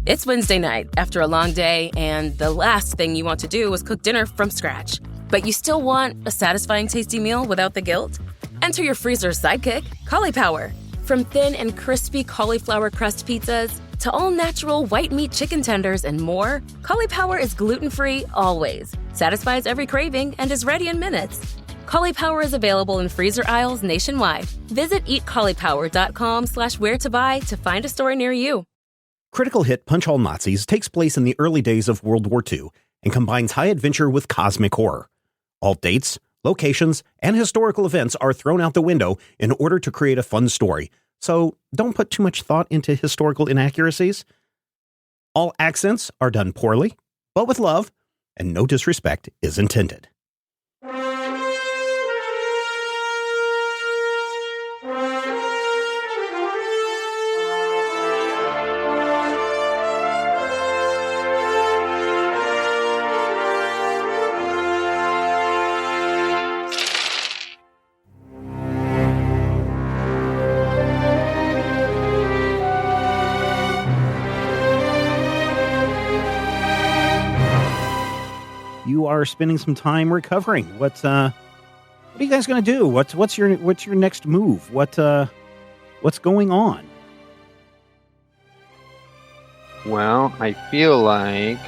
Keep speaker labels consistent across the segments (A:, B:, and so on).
A: It's Wednesday night after a long day, and the last thing you want to do is cook dinner from scratch. But you still want a satisfying, tasty meal without the guilt? Enter your freezer's sidekick, Cauliflower. From thin and crispy cauliflower crust pizzas to all-natural white meat chicken tenders and more, Cauliflower is gluten-free always, satisfies every craving, and is ready in minutes. Cauliflower is available in freezer aisles nationwide. Visit eatcauliflower.com/where-to-buy to find a store near you.
B: Critical hit Punch All Nazis takes place in the early days of World War II and combines high adventure with cosmic horror. All dates, locations, and historical events are thrown out the window in order to create a fun story, so don't put too much thought into historical inaccuracies. All accents are done poorly, but with love, and no disrespect is intended. You are spending some time recovering. What are you guys going to do? What's your next move? What's going on?
C: Well, I feel like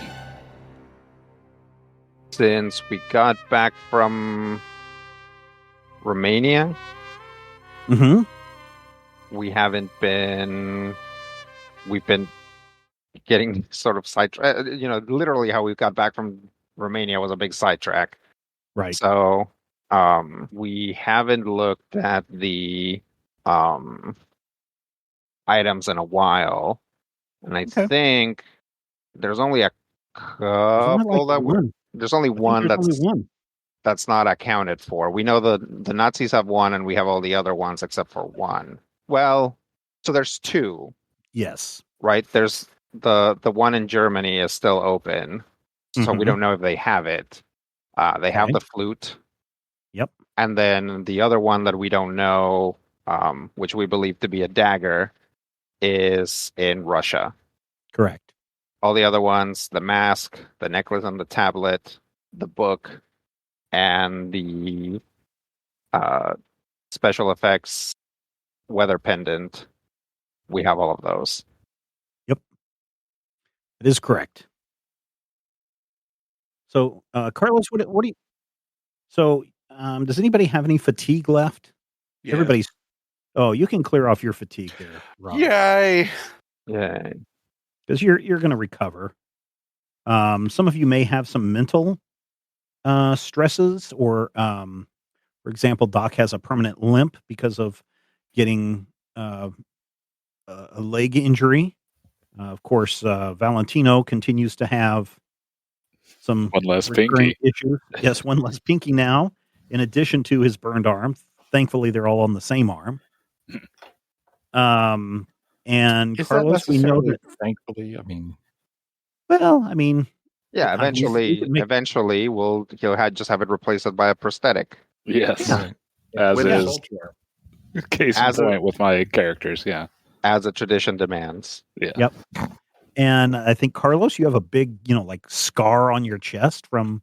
C: since we got back from Romania, we've been getting sort of sidetracked. Literally how we got back from Romania was a big sidetrack.
B: Right.
C: So we haven't looked at the items in a while. And I think there's only a couple there's only one that's not accounted for. We know the Nazis have one and we have all the other ones except for one. Well, so there's two.
B: Yes.
C: Right? There's the one in Germany is still open. So we don't know if they have it. They have the flute.
B: Yep.
C: And then the other one that we don't know, which we believe to be a dagger, is in Russia.
B: Correct.
C: All the other ones, the mask, the necklace and the tablet, the book, and the special effects weather pendant, we have all of those.
B: Yep. It is correct. So, Carlos, what do you... So, does anybody have any fatigue left?
D: Yeah.
B: Everybody's... Oh, you can clear off your fatigue there, Rob.
D: Yay!
B: Because you're going to recover. Some of you may have some mental stresses, or, for example, Doc has a permanent limp because of getting a leg injury. Of course, Valentino continues to have some
E: one less pinky
B: issues. Yes, one less pinky now, in addition to his burned arm. Thankfully, they're all on the same arm. And
E: is
B: Carlos, we know that.
E: Thankfully, I mean,
C: yeah. Eventually, he'll just have it replaced by a prosthetic.
E: Yes, as is case in point with my characters. Yeah,
C: as a tradition demands.
E: Yeah.
B: Yep. And I think, Carlos, you have a big, scar on your chest from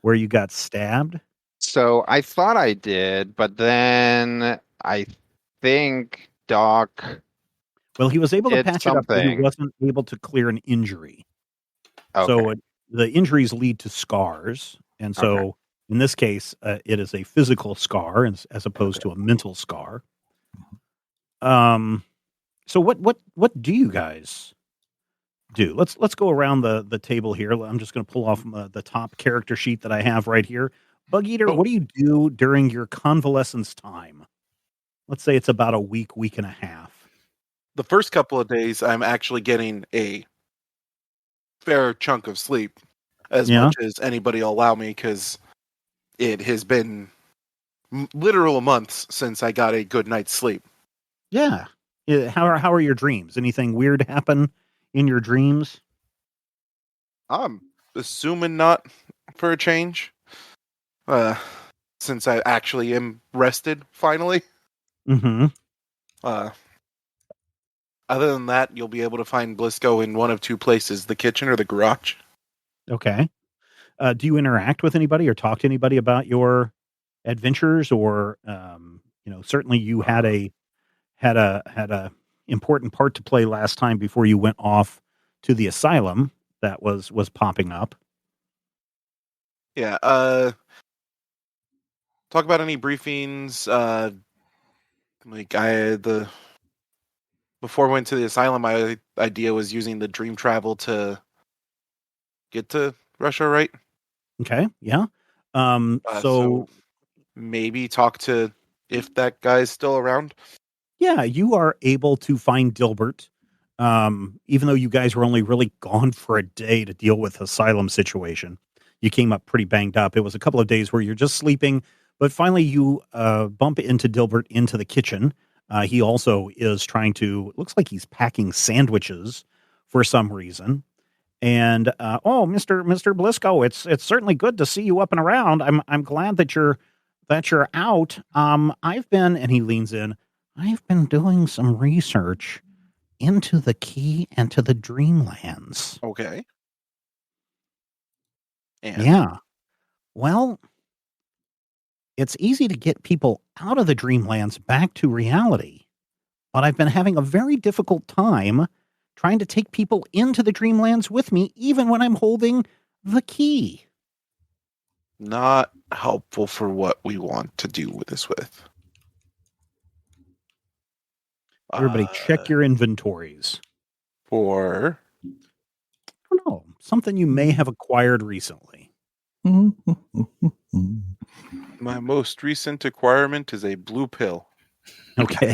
B: where you got stabbed.
C: So I thought I did, but then I think Doc...
B: Well, he was able to patch it up, but he wasn't able to clear an injury. Okay. So the injuries lead to scars. And so in this case, it is a physical scar as opposed to a mental scar. So what do you guys do? Let's go around the table here. I'm just going to pull off the top character sheet that I have right here. Bug Eater, what do you do during your convalescence time? Let's say it's about a week and a half.
D: The first couple of days, I'm actually getting a fair chunk of sleep, as much as anybody will allow me, because it has been literal months since I got a good night's sleep.
B: Yeah. How are your dreams? Anything weird happen in your dreams?
D: I'm assuming not, for a change. Since I actually am rested finally.
B: Mm-hmm.
D: Other than that, you'll be able to find Blisco in one of two places, the kitchen or the garage.
F: Okay. Do you interact with anybody or talk to anybody about your adventures, or certainly you had a important part to play last time before you went off to the asylum that was popping up.
D: Yeah. Talk about any briefings. Before I went to the asylum, my idea was using the dream travel to get to Russia, right?
F: Okay. Yeah.
D: So maybe talk to if that guy's still around.
F: Yeah, you are able to find Dilbert, even though you guys were only really gone for a day to deal with asylum situation. You came up pretty banged up. It was a couple of days where you're just sleeping, but finally you bump into Dilbert into the kitchen. He also is trying to, looks like he's packing sandwiches for some reason. And Mr. Blisco, it's certainly good to see you up and around. I'm glad that you're out. I've been, and he leans in, I've been doing some research into the key and to the Dreamlands.
D: Okay.
F: And? Yeah. Well, it's easy to get people out of the Dreamlands back to reality, but I've been having a very difficult time trying to take people into the Dreamlands with me, even when I'm holding the key.
D: Not helpful for what we want to do this with.
F: Everybody check your inventories.
D: For?
F: I don't know. Something you may have acquired recently.
D: My most recent acquirement is a blue pill.
F: Okay.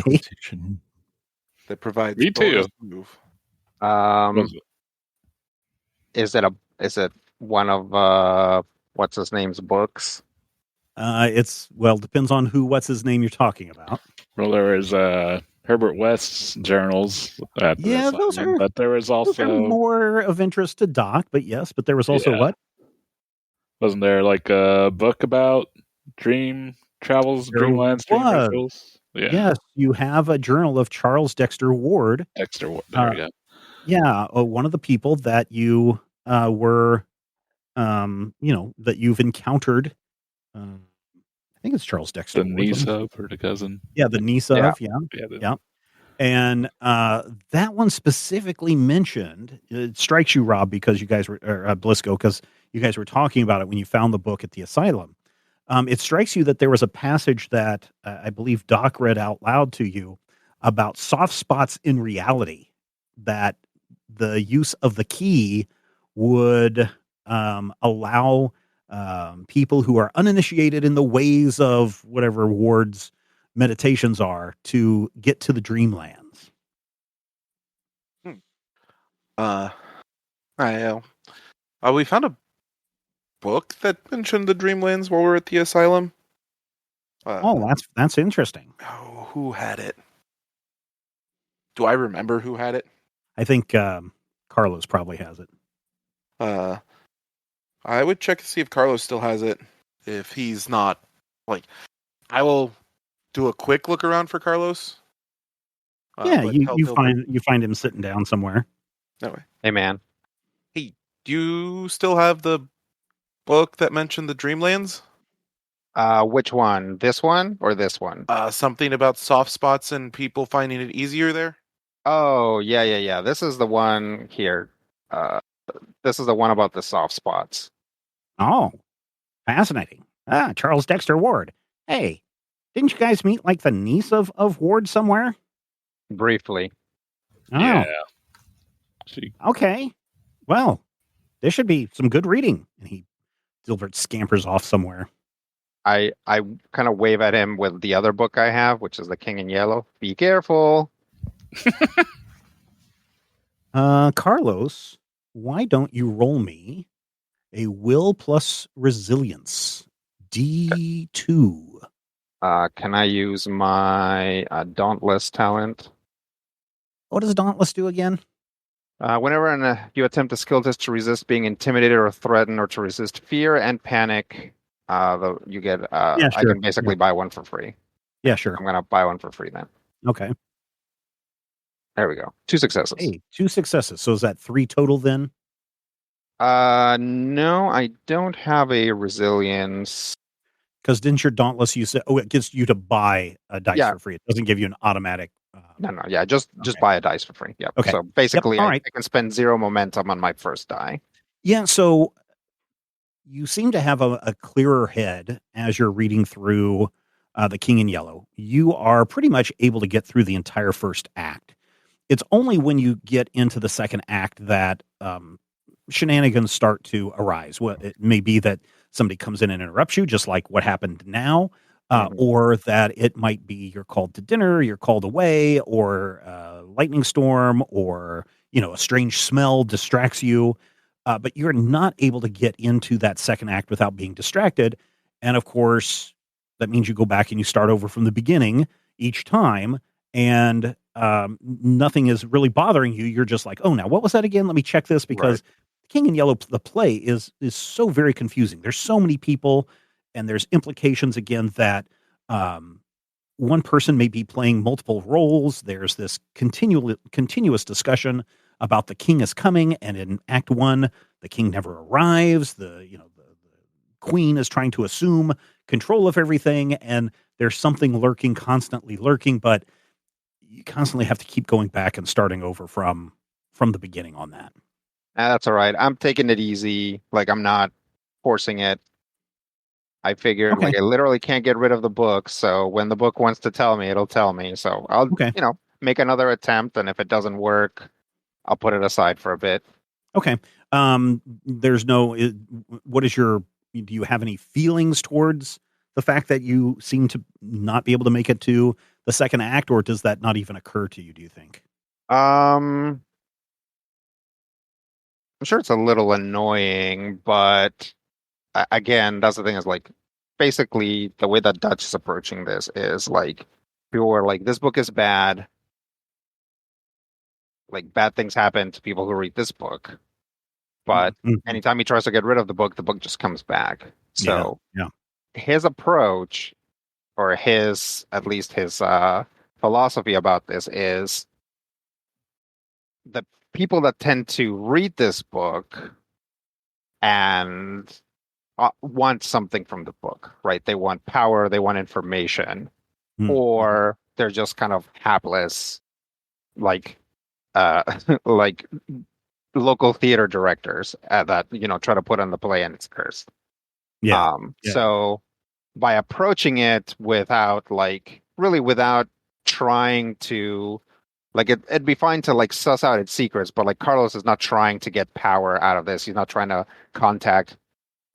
D: That provides
E: Me too.
D: Move.
C: Is it one of what's his name's books?
F: Depends on what's his name you're talking about.
E: Well, there is Herbert West's journals.
F: Those are.
E: But there was also
F: more of interest to Doc. But there was also what?
E: Wasn't there like a book about dream travels, Dreamlands, dream rituals? Yeah.
F: Yes, you have a journal of Charles Dexter Ward.
E: Dexter Ward. There we go.
F: Yeah, one of the people that you were, that you've encountered. I think it's Charles Dexter.
E: The niece of, or the cousin.
F: Yeah, the niece of. Yeah. And that one specifically mentioned, it strikes you, Rob, because you guys were, or Blisco, because you guys were talking about it when you found the book at the asylum. It strikes you that there was a passage that I believe Doc read out loud to you about soft spots in reality, that the use of the key would allow people who are uninitiated in the ways of whatever Ward's meditations are to get to the Dreamlands.
D: We found a book that mentioned the Dreamlands while we were at the asylum.
F: That's interesting.
D: Who had it? Do I remember who had it?
F: I think Carlos probably has it.
D: I would check to see if Carlos still has it. If he's not, I will do a quick look around for Carlos.
F: You find him sitting down somewhere.
D: No way.
C: Hey, man.
D: Hey, do you still have the book that mentioned the Dreamlands?
C: Which one? This one or this one?
D: Something about soft spots and people finding it easier there?
C: Oh, yeah. This is the one here. This is the one about the soft spots.
F: Oh, fascinating. Charles Dexter Ward. Hey, didn't you guys meet like the niece of Ward somewhere?
C: Briefly.
F: Oh.
E: Yeah.
F: Okay. Well, there should be some good reading. And Dilbert scampers off somewhere.
C: I kind of wave at him with the other book I have, which is The King in Yellow. Be careful.
F: Carlos, why don't you roll me a will plus resilience D2?
C: Can I use my Dauntless talent?
F: What does Dauntless do again?
C: Whenever you attempt a skill test to resist being intimidated or threatened, or to resist fear and panic, you get. Sure. I can basically buy one for free.
F: Yeah, sure.
C: I'm gonna buy one for free then.
F: Okay.
C: There we go. 2 successes.
F: Hey, 2 successes. So is that 3 total then?
C: No, I don't have a resilience.
F: Because didn't your Dauntless you said? Oh, it gives you to buy a dice for free. It doesn't give you an automatic.
C: No. Yeah, just buy a dice for free. Yep.
F: Okay.
C: So basically,
F: All
C: I
F: right.
C: can spend 0 momentum on my first die.
F: Yeah. So you seem to have a clearer head as you're reading through The King in Yellow. You are pretty much able to get through the entire first act. It's only when you get into the second act that shenanigans start to arise. Well, it may be that somebody comes in and interrupts you, just like what happened now, or that it might be you're called to dinner, you're called away, or lightning storm, or a strange smell distracts you. But you're not able to get into that second act without being distracted. And of course, that means you go back and you start over from the beginning each time, and nothing is really bothering you. You're just like, oh, now what was that again? Let me check this, because King in Yellow, the play is so very confusing. There's so many people, and there's implications again that one person may be playing multiple roles. There's this continuous discussion about the king is coming, and in Act 1, the king never arrives. The queen is trying to assume control of everything, and there's something constantly lurking, but you constantly have to keep going back and starting over from the beginning on that.
C: That's all right. I'm taking it easy. Like, I'm not forcing it. I figured like I literally can't get rid of the book, so when the book wants to tell me, it'll tell me. So I'll make another attempt, and if it doesn't work, I'll put it aside for a bit.
F: Okay. There's no. Do you have any feelings towards the fact that you seem to not be able to make it to the second act, or does that not even occur to you? Do you think?
C: I'm sure it's a little annoying, but again, that's the thing is like, basically the way that Dutch is approaching this is like, people are like, this book is bad. Like, bad things happen to people who read this book. But anytime he tries to get rid of the book just comes back. So his approach, or at least his philosophy about this is, the people that tend to read this book and want something from the book, right? They want power, they want information, or they're just kind of hapless, like like local theater directors that try to put on the play and it's cursed. So by approaching it without trying to, like, it'd be fine to like suss out its secrets, but like Carlos is not trying to get power out of this. He's not trying to contact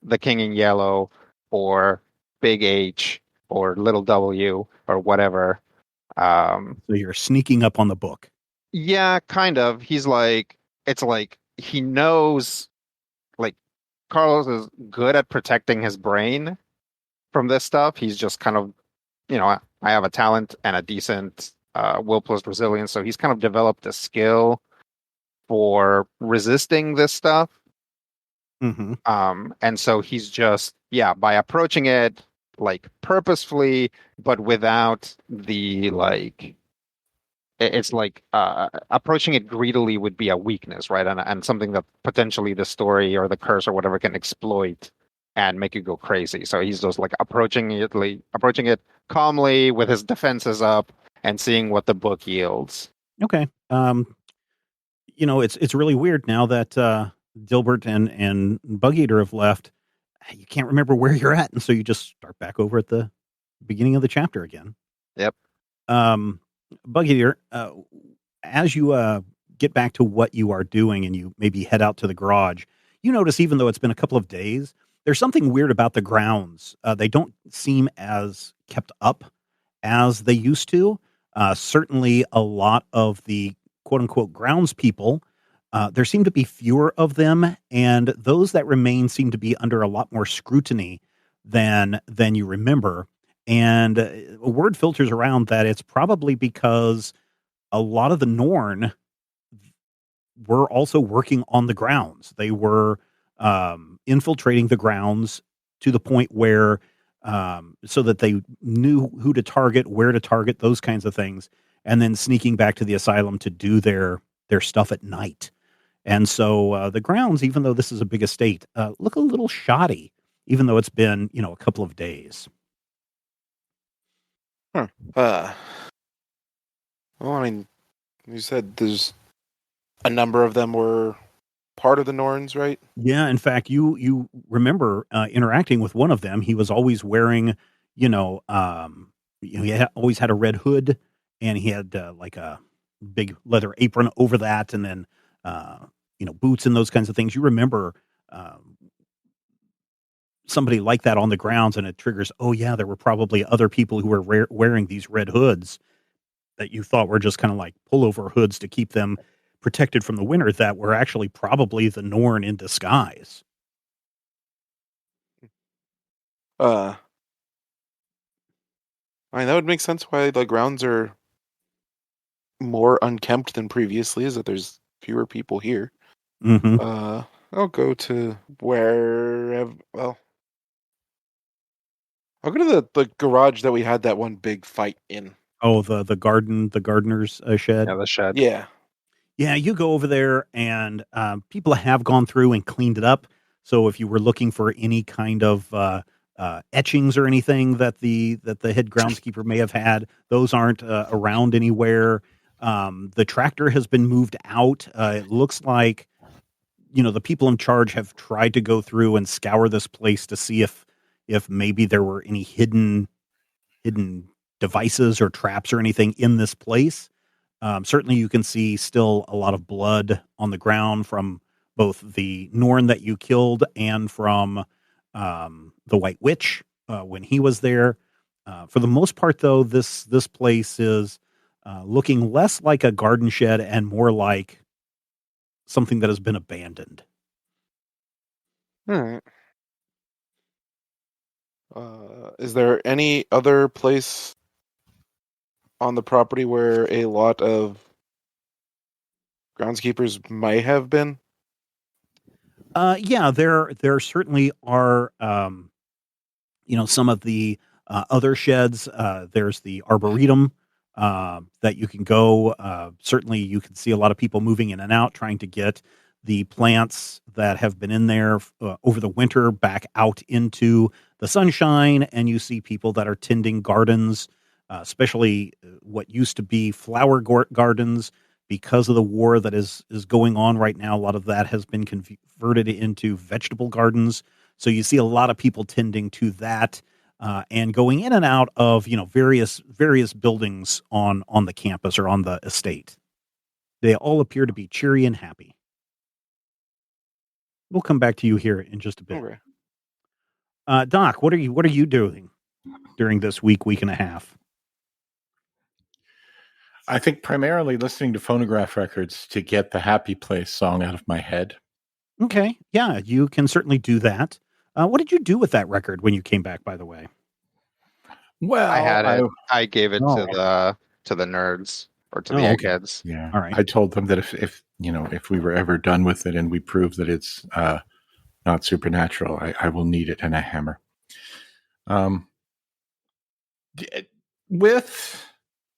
C: the King in Yellow or Big H or Little W or whatever.
F: So you're sneaking up on the book.
C: Yeah, kind of. He's like, it's like he knows, like, Carlos is good at protecting his brain from this stuff. He's just kind of, I have a talent and a decent will plus resilience, so he's kind of developed a skill for resisting this stuff. And so he's just, by approaching it like purposefully, but without the like, it's like approaching it greedily would be a weakness, right? And something that potentially the story or the curse or whatever can exploit and make you go crazy. So he's just like approaching it calmly with his defenses up and seeing what the book yields.
F: Okay. It's really weird now that Dilbert and Bug Eater have left. You can't remember where you're at, and so you just start back over at the beginning of the chapter again.
C: Yep.
F: Bug Eater, as you get back to what you are doing and you maybe head out to the garage, you notice, even though it's been a couple of days, there's something weird about the grounds. They don't seem as kept up as they used to. Certainly a lot of the quote-unquote grounds people, there seem to be fewer of them, and those that remain seem to be under a lot more scrutiny than you remember. And word filters around that it's probably because a lot of the Norn were also working on the grounds. They were infiltrating the grounds to the point where so that they knew who to target, where to target, those kinds of things. and then sneaking back to the asylum to do their stuff at night. And so the grounds, even though this is a big estate, look a little shoddy, even though it's been, a couple of days.
D: Huh. Well, I mean, you said there's a number of them were part of the Norns, right?
F: Yeah, in fact, you remember interacting with one of them. He was always wearing, always had a red hood, and he had like a big leather apron over that, and then boots and those kinds of things. You remember somebody like that on the grounds, and it triggers. Oh yeah, there were probably other people who were wearing these red hoods that you thought were just kind of like pullover hoods to keep them protected from the winter, that were actually probably the Norn in disguise.
D: I mean, that would make sense why the grounds are more unkempt than previously, is that there's fewer people here.
F: Mm-hmm.
D: I'll go to wherever. Well, I'll go to the garage that we had that one big fight in.
F: Oh, the gardener's shed.
C: Yeah, the shed.
F: Yeah. You go over there, and people have gone through and cleaned it up. So if you were looking for any kind of etchings or anything that the head groundskeeper may have had, those aren't around anywhere. The tractor has been moved out. It looks like, the people in charge have tried to go through and scour this place to see if maybe there were any hidden devices or traps or anything in this place. Certainly you can see still a lot of blood on the ground from both the Norn that you killed and from the White Witch when he was there. For the most part, though, this place is looking less like a garden shed and more like something that has been abandoned.
D: All right. Is there any other place on the property where a lot of groundskeepers might have been?
F: Yeah, there certainly are. Some of the other sheds. There's the arboretum that you can go. Certainly, you can see a lot of people moving in and out, trying to get the plants that have been in there over the winter back out into the sunshine. And you see people that are tending gardens, especially what used to be flower gardens. Because of the war that is going on right now, a lot of that has been converted into vegetable gardens. So you see a lot of people tending to that and going in and out of various buildings on the campus or on the estate. They all appear to be cheery and happy. We'll come back to you here in just a bit.
D: Okay.
F: Doc, what are you doing during this week and a half?
G: I think primarily listening to phonograph records to get the Happy Place song out of my head.
F: Okay. Yeah, you can certainly do that. What did you do with that record when you came back, by the way?
G: Well,
C: I had it. I gave it to the nerds or to the eggheads.
G: Yeah.
F: All right.
G: I told them that if we were ever done with it and we prove that it's not supernatural, I will need it and a hammer. With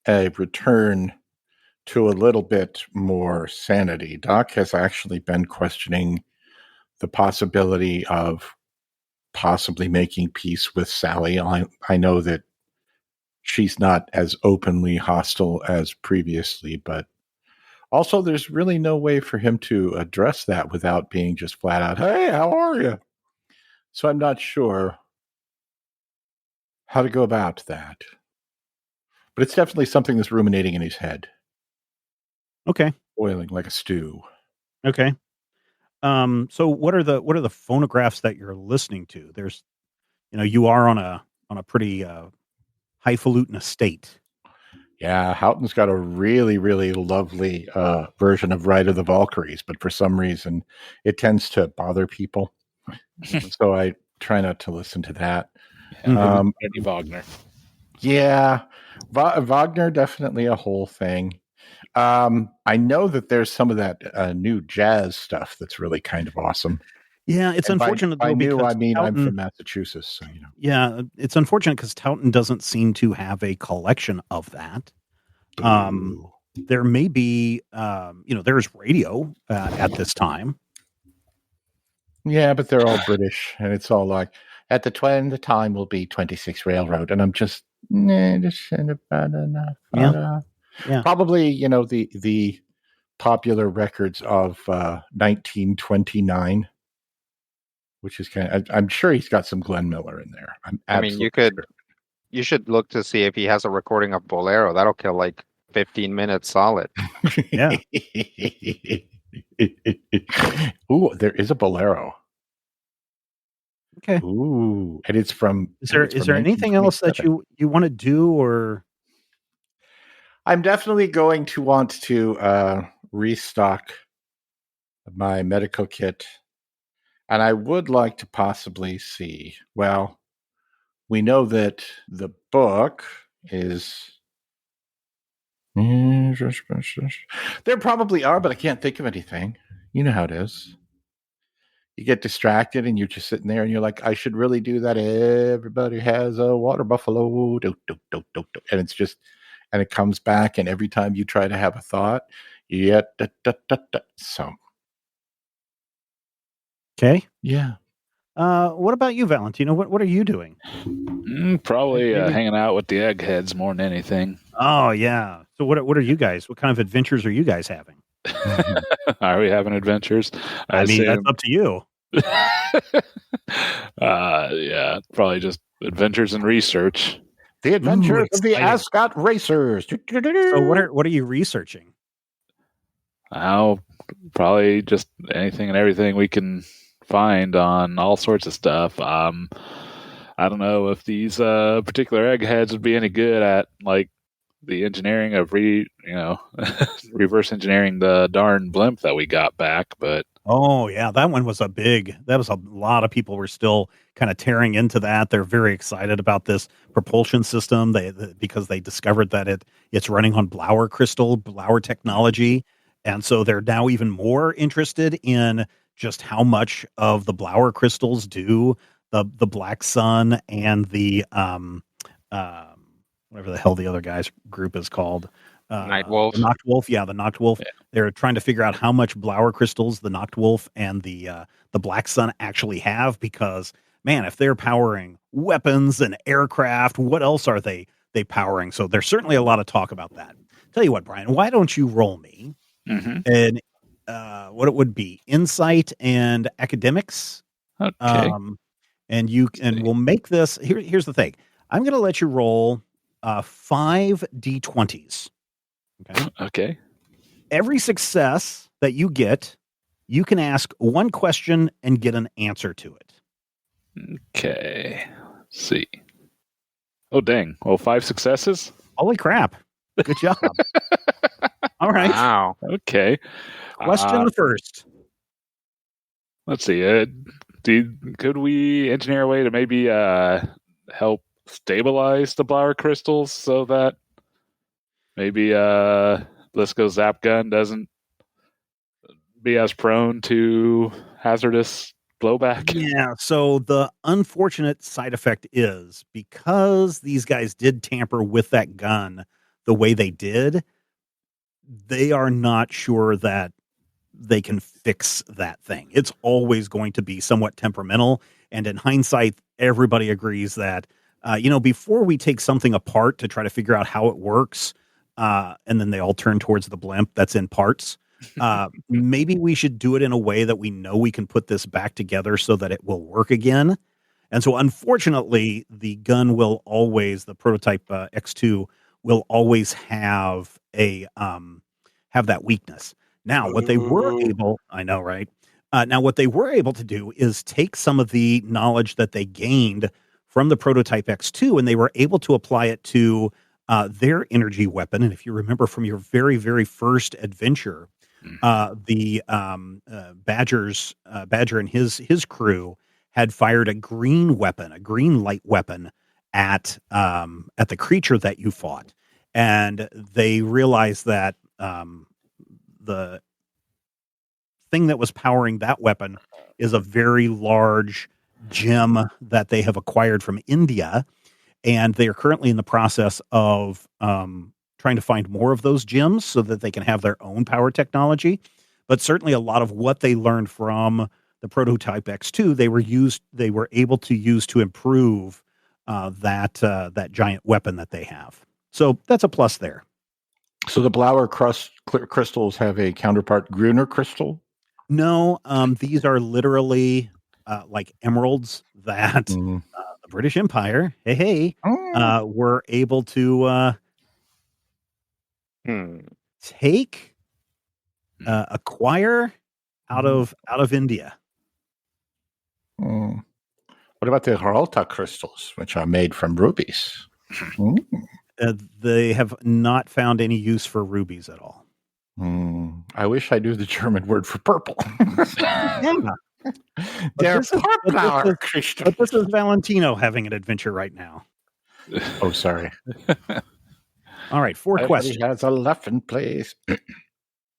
G: a return to a little bit more sanity, Doc has actually been questioning the possibility of possibly making peace with Sally. I know that she's not as openly hostile as previously, but also there's really no way for him to address that without being just flat out, "Hey, how are you?" So I'm not sure how to go about that. But it's definitely something that's ruminating in his head.
F: Okay.
G: Boiling like a stew.
F: Okay. So what are the phonographs that you're listening to? There's, you are on a pretty highfalutin estate.
G: Yeah, Houghton's got a really, really lovely version of Ride of the Valkyries, but for some reason it tends to bother people. So I try not to listen to that.
E: Wagner.
G: Yeah, Wagner, definitely a whole thing. I know that there's some of that new jazz stuff that's really kind of awesome.
F: Yeah, it's unfortunate though, because
G: Towton, I'm from Massachusetts, so
F: Yeah, it's unfortunate because Towton doesn't seem to have a collection of that. There may be, there's radio at this time.
G: Yeah, but they're all British, and it's all like at the time will be 26 Railroad, and I'm just this ain't about enough.
F: Yeah.
G: Probably, the popular records of 1929, which is I'm sure he's got some Glenn Miller in there.
C: You should look to see if he has a recording of Bolero. That'll kill like 15 minutes solid.
F: Yeah.
G: Ooh, there is a Bolero.
F: Okay.
G: Ooh, and it's from.
F: Is there anything else that you want to do, or?
G: I'm definitely going to want to restock my medical kit, and I would like to possibly see. Well, we know that the book is. There probably are, but I can't think of anything. You know how it is. You get distracted and you're just sitting there and you're like, I should really do that. Everybody has a water buffalo. And it's just, and it comes back. And every time you try to have a thought, so.
F: Okay.
G: Yeah.
F: What about you, Valentino? What are you doing?
E: Probably hanging out with the eggheads more than anything.
F: Oh yeah. So what are you guys? What kind of adventures are you guys having?
E: Are we having adventures?
F: I mean, that's up to you.
E: Yeah, probably just adventures and research.
G: The adventures of the Ascot Racers.
F: So what are you researching?
E: Probably just anything and everything we can find on all sorts of stuff. I don't know if these particular eggheads would be any good at like the engineering of reverse engineering the darn blimp that we got back, but
F: oh yeah, that was a lot of people were still kind of tearing into that. They're very excited about this propulsion system because they discovered that it's running on Blauer technology, and so they're now even more interested in just how much of the Blauer crystals do the Black Sun and the whatever the hell the other guy's group is called.
C: Nightwolf.
F: The Noctwolf. Yeah, the Noctwolf. Yeah. They're trying to figure out how much Blauer crystals the Noctwolf and the Black Sun actually have, because man, if they're powering weapons and aircraft, what else are they powering? So there's certainly a lot of talk about that. Tell you what, Brian, why don't you roll me and what it would be insight and academics.
E: Okay.
F: And we'll make this here's the thing. I'm going to let you roll 5 d20s.
E: Okay.
F: Every success that you get, you can ask one question and get an answer to it.
E: Okay. Let's see. Oh, dang. Well, 5 successes?
F: Holy crap. Good job. All right.
C: Wow.
E: Okay.
F: Question first.
E: Let's see. Could we engineer a way to maybe help stabilize the Blauer crystals so that maybe Blisco's zap gun doesn't be as prone to hazardous blowback?
F: Yeah, so the unfortunate side effect is because these guys did tamper with that gun the way they did, they are not sure that they can fix that thing. It's always going to be somewhat temperamental. And in hindsight, everybody agrees that, before we take something apart to try to figure out how it works, and then they all turn towards the blimp that's in parts, maybe we should do it in a way that we know we can put this back together so that it will work again. And so unfortunately, the gun the prototype X2 will always have have that weakness. Now, what they were able, I know, right? Now, what they were able to do is take some of the knowledge that they gained from the prototype X2, and they were able to apply it to their energy weapon. And if you remember from your very, very first adventure, the Badger and his crew had fired a green light weapon at the creature that you fought, and they realized that the thing that was powering that weapon is a very large gem that they have acquired from India, and they are currently in the process of trying to find more of those gems so that they can have their own power technology. But certainly a lot of what they learned from the prototype X2, they were able to use to improve that giant weapon that they have. So that's a plus there.
G: So the Blauer crystals have a counterpart Gruner crystal?
F: No, these are literally like emeralds that the British Empire, were able to take, acquire out of India.
G: What about the Heralta crystals, which are made from rubies?
F: They have not found any use for rubies at all.
G: I wish I knew the German word for purple.
F: But this is Valentino having an adventure right now.
G: Oh, sorry.
F: All right, 4 questions.
G: He has a laughing place.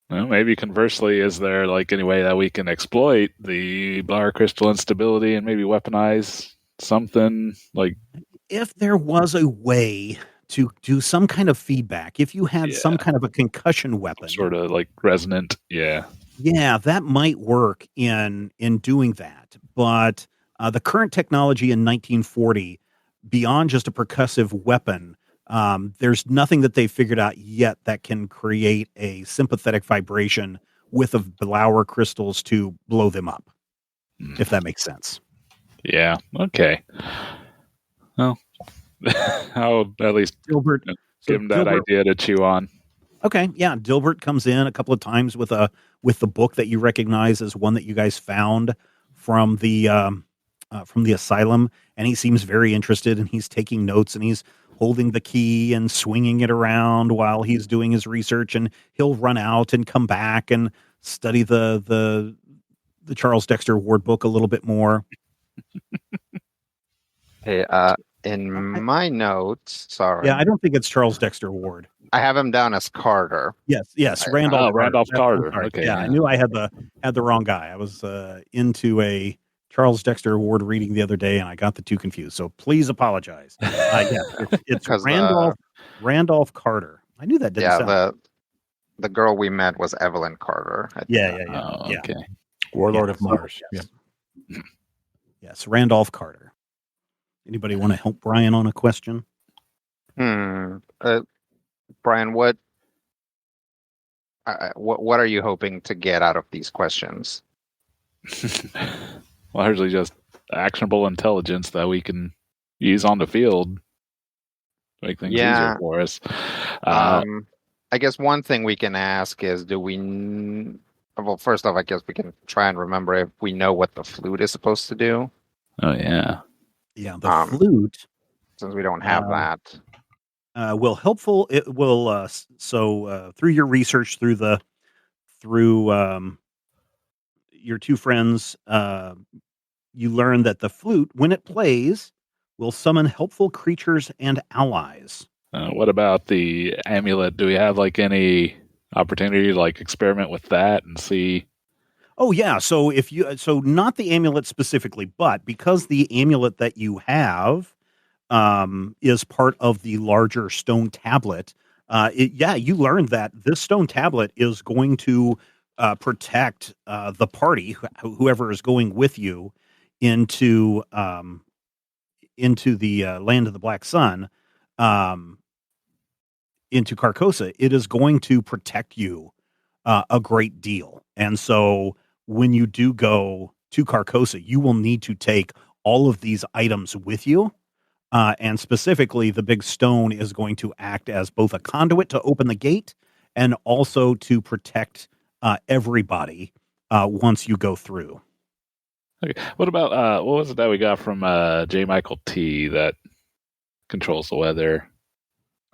E: Well, maybe conversely, is there like any way that we can exploit the Blauer crystal instability and maybe weaponize something like?
F: If there was a way to do some kind of feedback, if you had some kind of a concussion weapon,
E: sort of like resonant, yeah,
F: that might work in doing that. But the current technology in 1940, beyond just a percussive weapon, there's nothing that they've figured out yet that can create a sympathetic vibration with the Blauer crystals to blow them up, if that makes sense.
E: Yeah. Okay. Well, I'll at least
F: Dilbert
E: give him that idea to chew on.
F: Okay, yeah. Dilbert comes in a couple of times with the book that you recognize as one that you guys found from the asylum, and he seems very interested, and he's taking notes, and he's holding the key and swinging it around while he's doing his research, and he'll run out and come back and study the Charles Dexter Ward book a little bit more.
C: Hey, in my notes, sorry.
F: Yeah, I don't think it's Charles Dexter Ward.
C: I have him down as Carter.
F: Yes, Randolph Carter.
E: Okay,
F: yeah, I knew I had the wrong guy. I was into a Charles Dexter Ward reading the other day, and I got the two confused. So please apologize. It's Randolph Carter. I knew that didn't sound.
C: The girl we met was Evelyn Carter.
F: Yeah.
E: Okay.
G: Warlord of Mars.
F: Yes. Yeah. Yes, Randolph Carter. Anybody want to help Brian on a question?
C: Brian, what are you hoping to get out of these questions?
E: Largely just actionable intelligence that we can use on the field, make things easier for us.
C: I guess one thing we can ask is, well, first off, I guess we can try and remember if we know what the flute is supposed to do.
E: Oh, yeah.
F: Yeah, the flute.
C: Since we don't have that.
F: It will, through your research, through your two friends, you learn that the flute, when it plays, will summon helpful creatures and allies.
E: What about the amulet? Do we have like any opportunity to like experiment with that and see?
F: Oh yeah, so not the amulet specifically, but because the amulet that you have is part of the larger stone tablet, you learned that this stone tablet is going to protect the party, whoever is going with you into the land of the Black Sun, into Carcosa. It is going to protect you a great deal, and so when you do go to Carcosa, you will need to take all of these items with you. And specifically, the big stone is going to act as both a conduit to open the gate and also to protect everybody once you go through.
E: Okay. What about what was it that we got from J. Michael T. that controls the weather?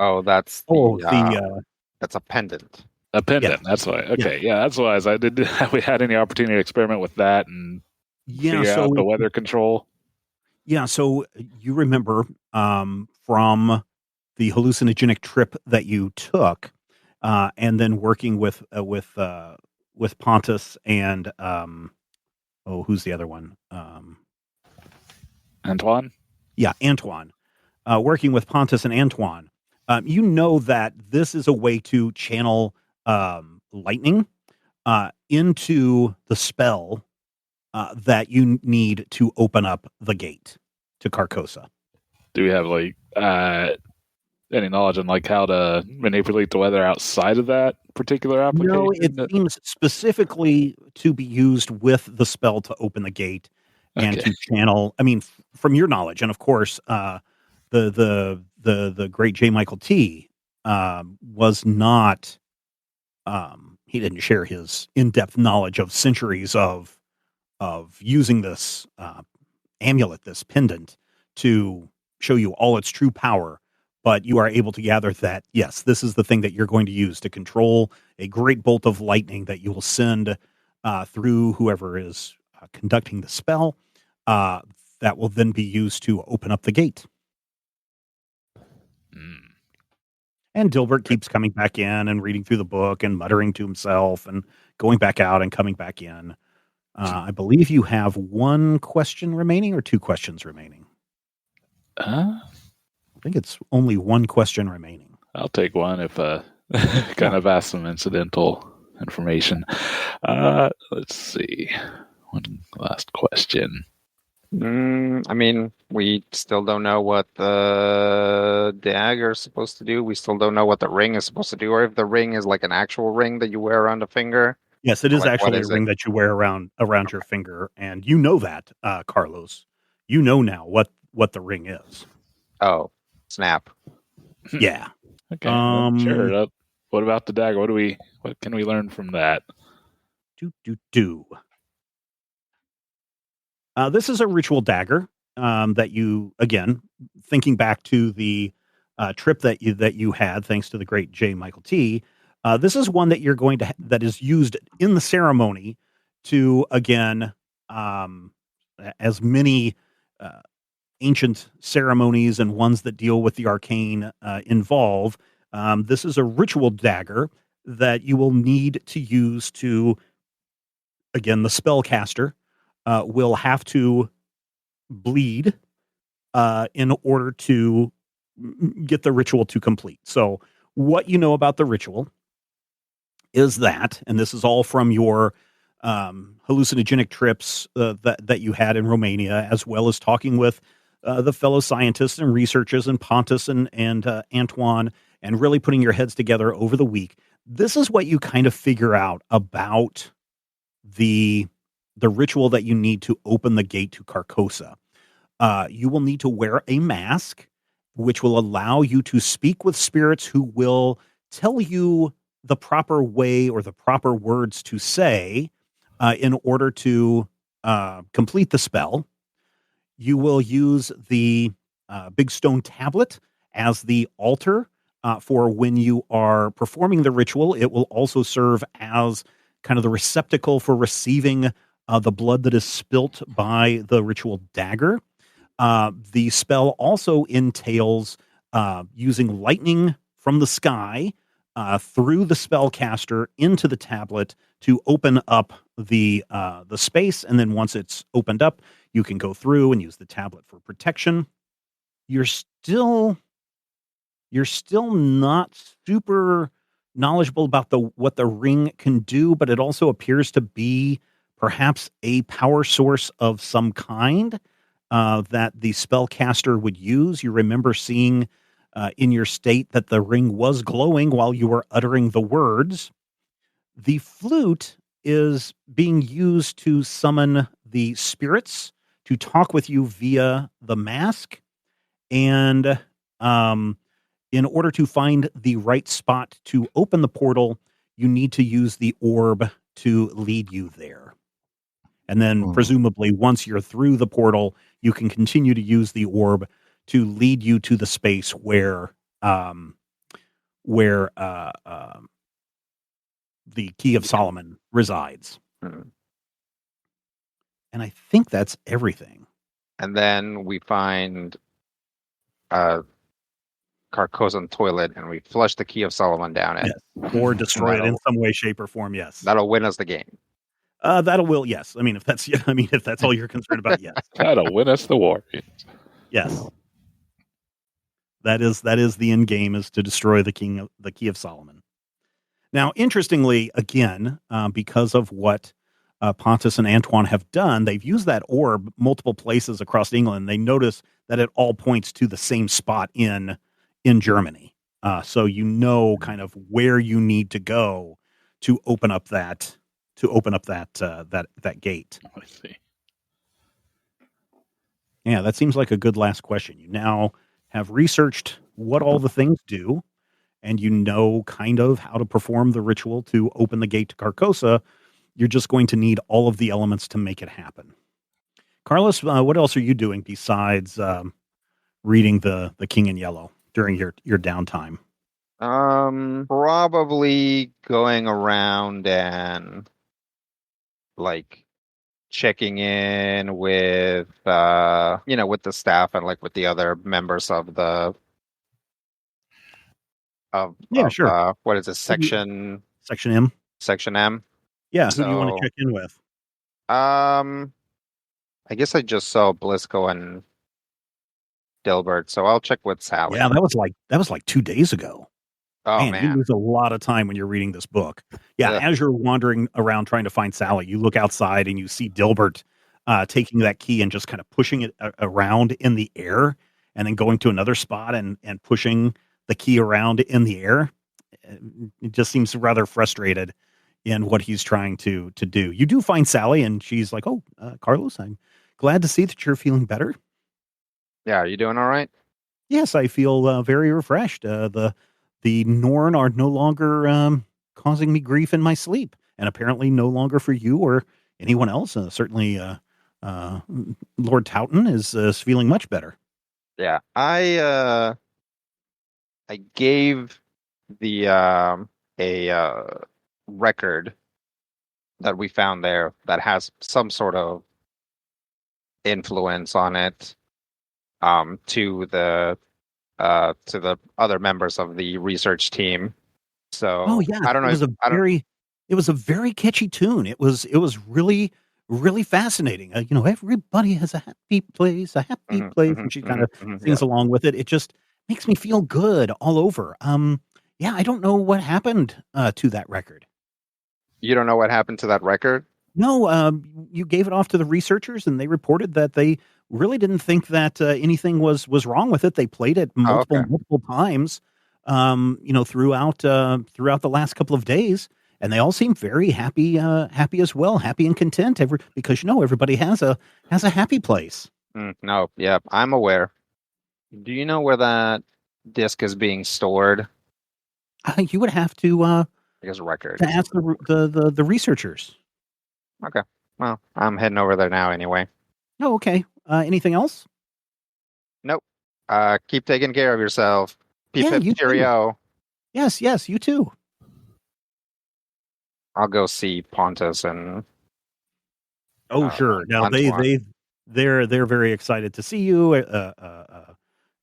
C: Oh, that's that's a pendant.
E: A pendant. Yeah. That's why. Okay, yeah, that's why. I did. Have we had any opportunity to experiment with that and figure out the weather control?
F: Yeah. So you remember from the hallucinogenic trip that you took, and then working with Pontus and who's the other one?
E: Antoine.
F: Yeah, Antoine. Working with Pontus and Antoine, You know that this is a way to channel lightning into the spell that you need to open up the gate to Carcosa.
E: Do we have any knowledge on how to manipulate the weather outside of that particular application?
F: No, it seems specifically to be used with the spell to open the gate and to channel. I mean, from your knowledge, and of course, the great J. Michael T. Was not. He didn't share his in-depth knowledge of centuries of using this amulet, this pendant, to show you all its true power. But you are able to gather that, yes, this is the thing that you're going to use to control a great bolt of lightning that you will send through whoever is conducting the spell. That will then be used to open up the gate. And Dilbert keeps coming back in and reading through the book and muttering to himself and going back out and coming back in. I believe you have one question remaining or two questions remaining. I think it's only one question remaining.
E: I'll take one if kind of ask some incidental information. Let's see. One last question.
C: I mean, we still don't know what the dagger is supposed to do. We still don't know what the ring is supposed to do, or if the ring is like an actual ring that you wear around the finger.
F: Yes, it is actually a ring that you wear around your finger, and you know that, Carlos. You know now what the ring is.
C: Oh, snap!
F: Yeah.
E: Okay. Sure. What about the dagger? What can we learn from that?
F: This is a ritual dagger that you, again, thinking back to the trip that you had, thanks to the great J. Michael T. This is one that you're going to that is used in the ceremony to, again, as many ancient ceremonies and ones that deal with the arcane involve. This is a ritual dagger that you will need to use to, again, the spellcaster will have to bleed in order to get the ritual to complete. So what you know about the ritual is that, and this is all from your hallucinogenic trips that you had in Romania, as well as talking with the fellow scientists and researchers and Pontus and Antoine, and really putting your heads together over the week. This is what you kind of figure out about the ritual that you need to open the gate to Carcosa. You will need to wear a mask, which will allow you to speak with spirits who will tell you the proper way or the proper words to say in order to complete the spell. You will use the big stone tablet as the altar for when you are performing the ritual. It will also serve as kind of the receptacle for receiving the blood that is spilt by the ritual dagger. The spell also entails using lightning from the sky through the spellcaster into the tablet to open up the space, and then once it's opened up, you can go through and use the tablet for protection. You're still not super knowledgeable about what the ring can do, but it also appears to be perhaps a power source of some kind that the spellcaster would use. You remember seeing in your state that the ring was glowing while you were uttering the words. The flute is being used to summon the spirits to talk with you via the mask. And in order to find the right spot to open the portal, you need to use the orb to lead you there. And then presumably once you're through the portal, you can continue to use the orb to lead you to the space where the Key of Solomon resides. And I think that's everything.
C: And then we find Carcosan toilet, and we flush the Key of Solomon down it.
F: Yes. Or destroy it in some way, shape, or form, yes.
C: That'll win us the game.
F: Yes. I mean, if that's all you're concerned about, yes.
E: That'll win us the war.
F: Yes. That is the end game, is to destroy the Key of Solomon. Now, interestingly, again, because of what Pontus and Antoine have done, they've used that orb multiple places across England. They notice that it all points to the same spot in Germany. So you know kind of where you need to go to open up that that gate.
E: I see.
F: Yeah, that seems like a good last question. You now have researched what all the things do, and you know kind of how to perform the ritual to open the gate to Carcosa. You're just going to need all of the elements to make it happen. Carlos, what else are you doing besides reading the King in Yellow during your downtime?
C: Probably going around and like checking in with with the staff and like with the other members of the
F: sure.
C: What is it, section
F: M?
C: Section M.
F: Yeah, who do you want to check in with?
C: I guess I just saw Blisco and Dilbert, so I'll check with Sally.
F: Yeah, that was like 2 days ago.
C: Oh
F: man, you lose a lot of time when you're reading this book. Yeah, as you're wandering around trying to find Sally, you look outside and you see Dilbert taking that key and just kind of pushing it around in the air, and then going to another spot and pushing the key around in the air. It just seems rather frustrated in what he's trying to do. You do find Sally, and she's like, "Oh, Carlos, I'm glad to see that you're feeling better."
C: Yeah, are you doing all right?
F: Yes, I feel very refreshed. The Norn are no longer causing me grief in my sleep, and apparently no longer for you or anyone else. Certainly, Lord Towton is feeling much better.
C: Yeah, I gave the a record that we found there that has some sort of influence on it to the other members of the research team. So I don't know.
F: It was a very catchy tune. It was really, really fascinating. Everybody has a happy place, and she kind of sings along with it. It just makes me feel good all over. I don't know what happened to that record.
C: You don't know what happened to that record?
F: No, you gave it off to the researchers, and they reported that they really didn't think that anything was wrong with it. They played it multiple times, throughout the last couple of days, and they all seem very happy as well, happy and content. Because everybody has a happy place.
C: No, yeah, I'm aware. Do you know where that disc is being stored?
F: You would have to
C: record
F: to ask the researchers.
C: Okay. Well, I'm heading over there now anyway.
F: Oh, okay. Anything else?
C: Nope. Keep taking care of yourself.
F: Cheerio. Yes, you too.
C: I'll go see Pontus and.
F: Oh, sure. Now they're very excited to see you,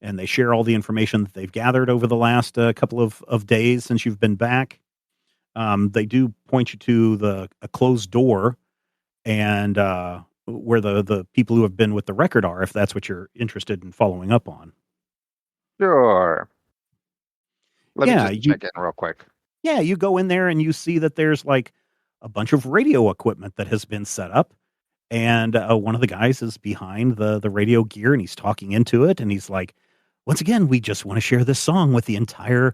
F: and they share all the information that they've gathered over the last couple of days since you've been back. They do point you to a closed door, and where the people who have been with the record are, if that's what you're interested in following up on.
C: Sure. Let me just check in real quick.
F: Yeah, you go in there and you see that there's like a bunch of radio equipment that has been set up, and one of the guys is behind the radio gear, and he's talking into it, and he's like, "Once again, we just want to share this song with the entire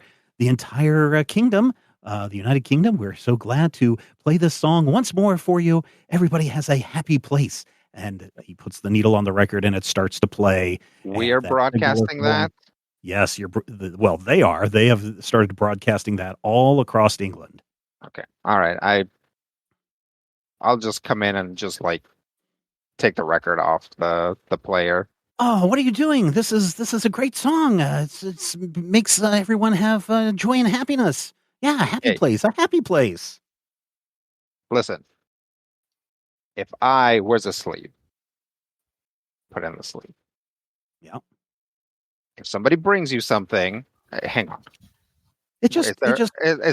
F: kingdom." The United Kingdom, we're so glad to play this song once more for you. Everybody has a happy place. And he puts the needle on the record and it starts to play.
C: We are broadcasting that?
F: Yes, they are. They have started broadcasting that all across England.
C: Okay. All right. I'll just come in and just take the record off the player.
F: Oh, what are you doing? This is a great song. It makes everyone have joy and happiness. Yeah, a happy place.
C: Listen, if I was asleep, put in the sleep.
F: Yeah.
C: If somebody brings you something, hang on. Is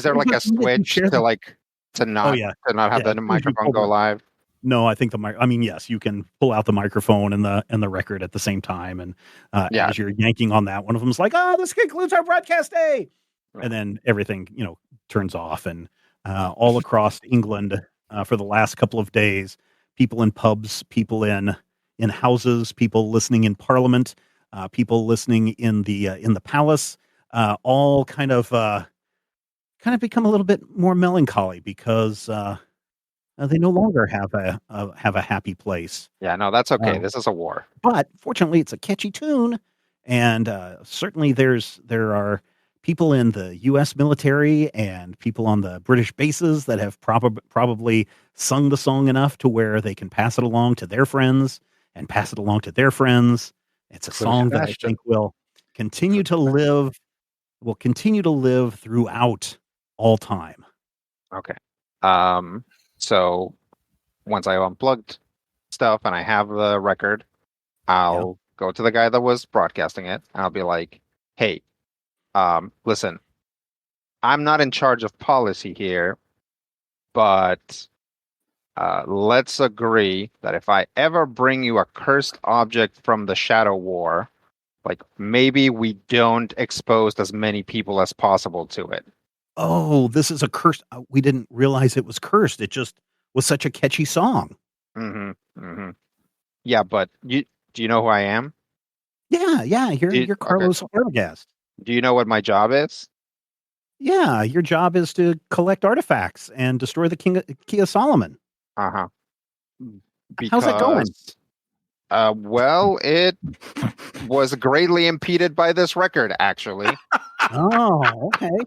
C: there like a switch to not have the microphone go live?
F: No, I think yes, you can pull out the microphone and the record at the same time, and as you're yanking on that, one of them's like, "Oh, this concludes our broadcast day," and then everything turns off, and all across England for the last couple of days, people in pubs, people in houses, people listening in Parliament, people listening in the palace, all kind of become a little bit more melancholy because. They no longer have a happy place.
C: Yeah, no, that's okay. This is a war.
F: But fortunately, it's a catchy tune, and certainly there are people in the U.S. military and people on the British bases that have probably sung the song enough to where they can pass it along to their friends and pass it along to their friends. It's a song that I think will continue to live. Will continue to live throughout all time.
C: Okay. So once I unplugged stuff and I have the record, I'll go to the guy that was broadcasting it. And I'll be like, "Hey, listen, I'm not in charge of policy here, but let's agree that if I ever bring you a cursed object from the Shadow War, like maybe we don't expose as many people as possible to it."
F: Oh, this is a curse. We didn't realize it was cursed. It just was such a catchy song.
C: Mm-hmm. Mm-hmm. Yeah, but do you know who I am?
F: Yeah. You're Carlos Arbogast.
C: Do you know what my job is?
F: Yeah, your job is to collect artifacts and destroy the Key of Solomon.
C: Uh-huh.
F: How's that going?
C: Well, it was greatly impeded by this record, actually.
F: Oh, okay.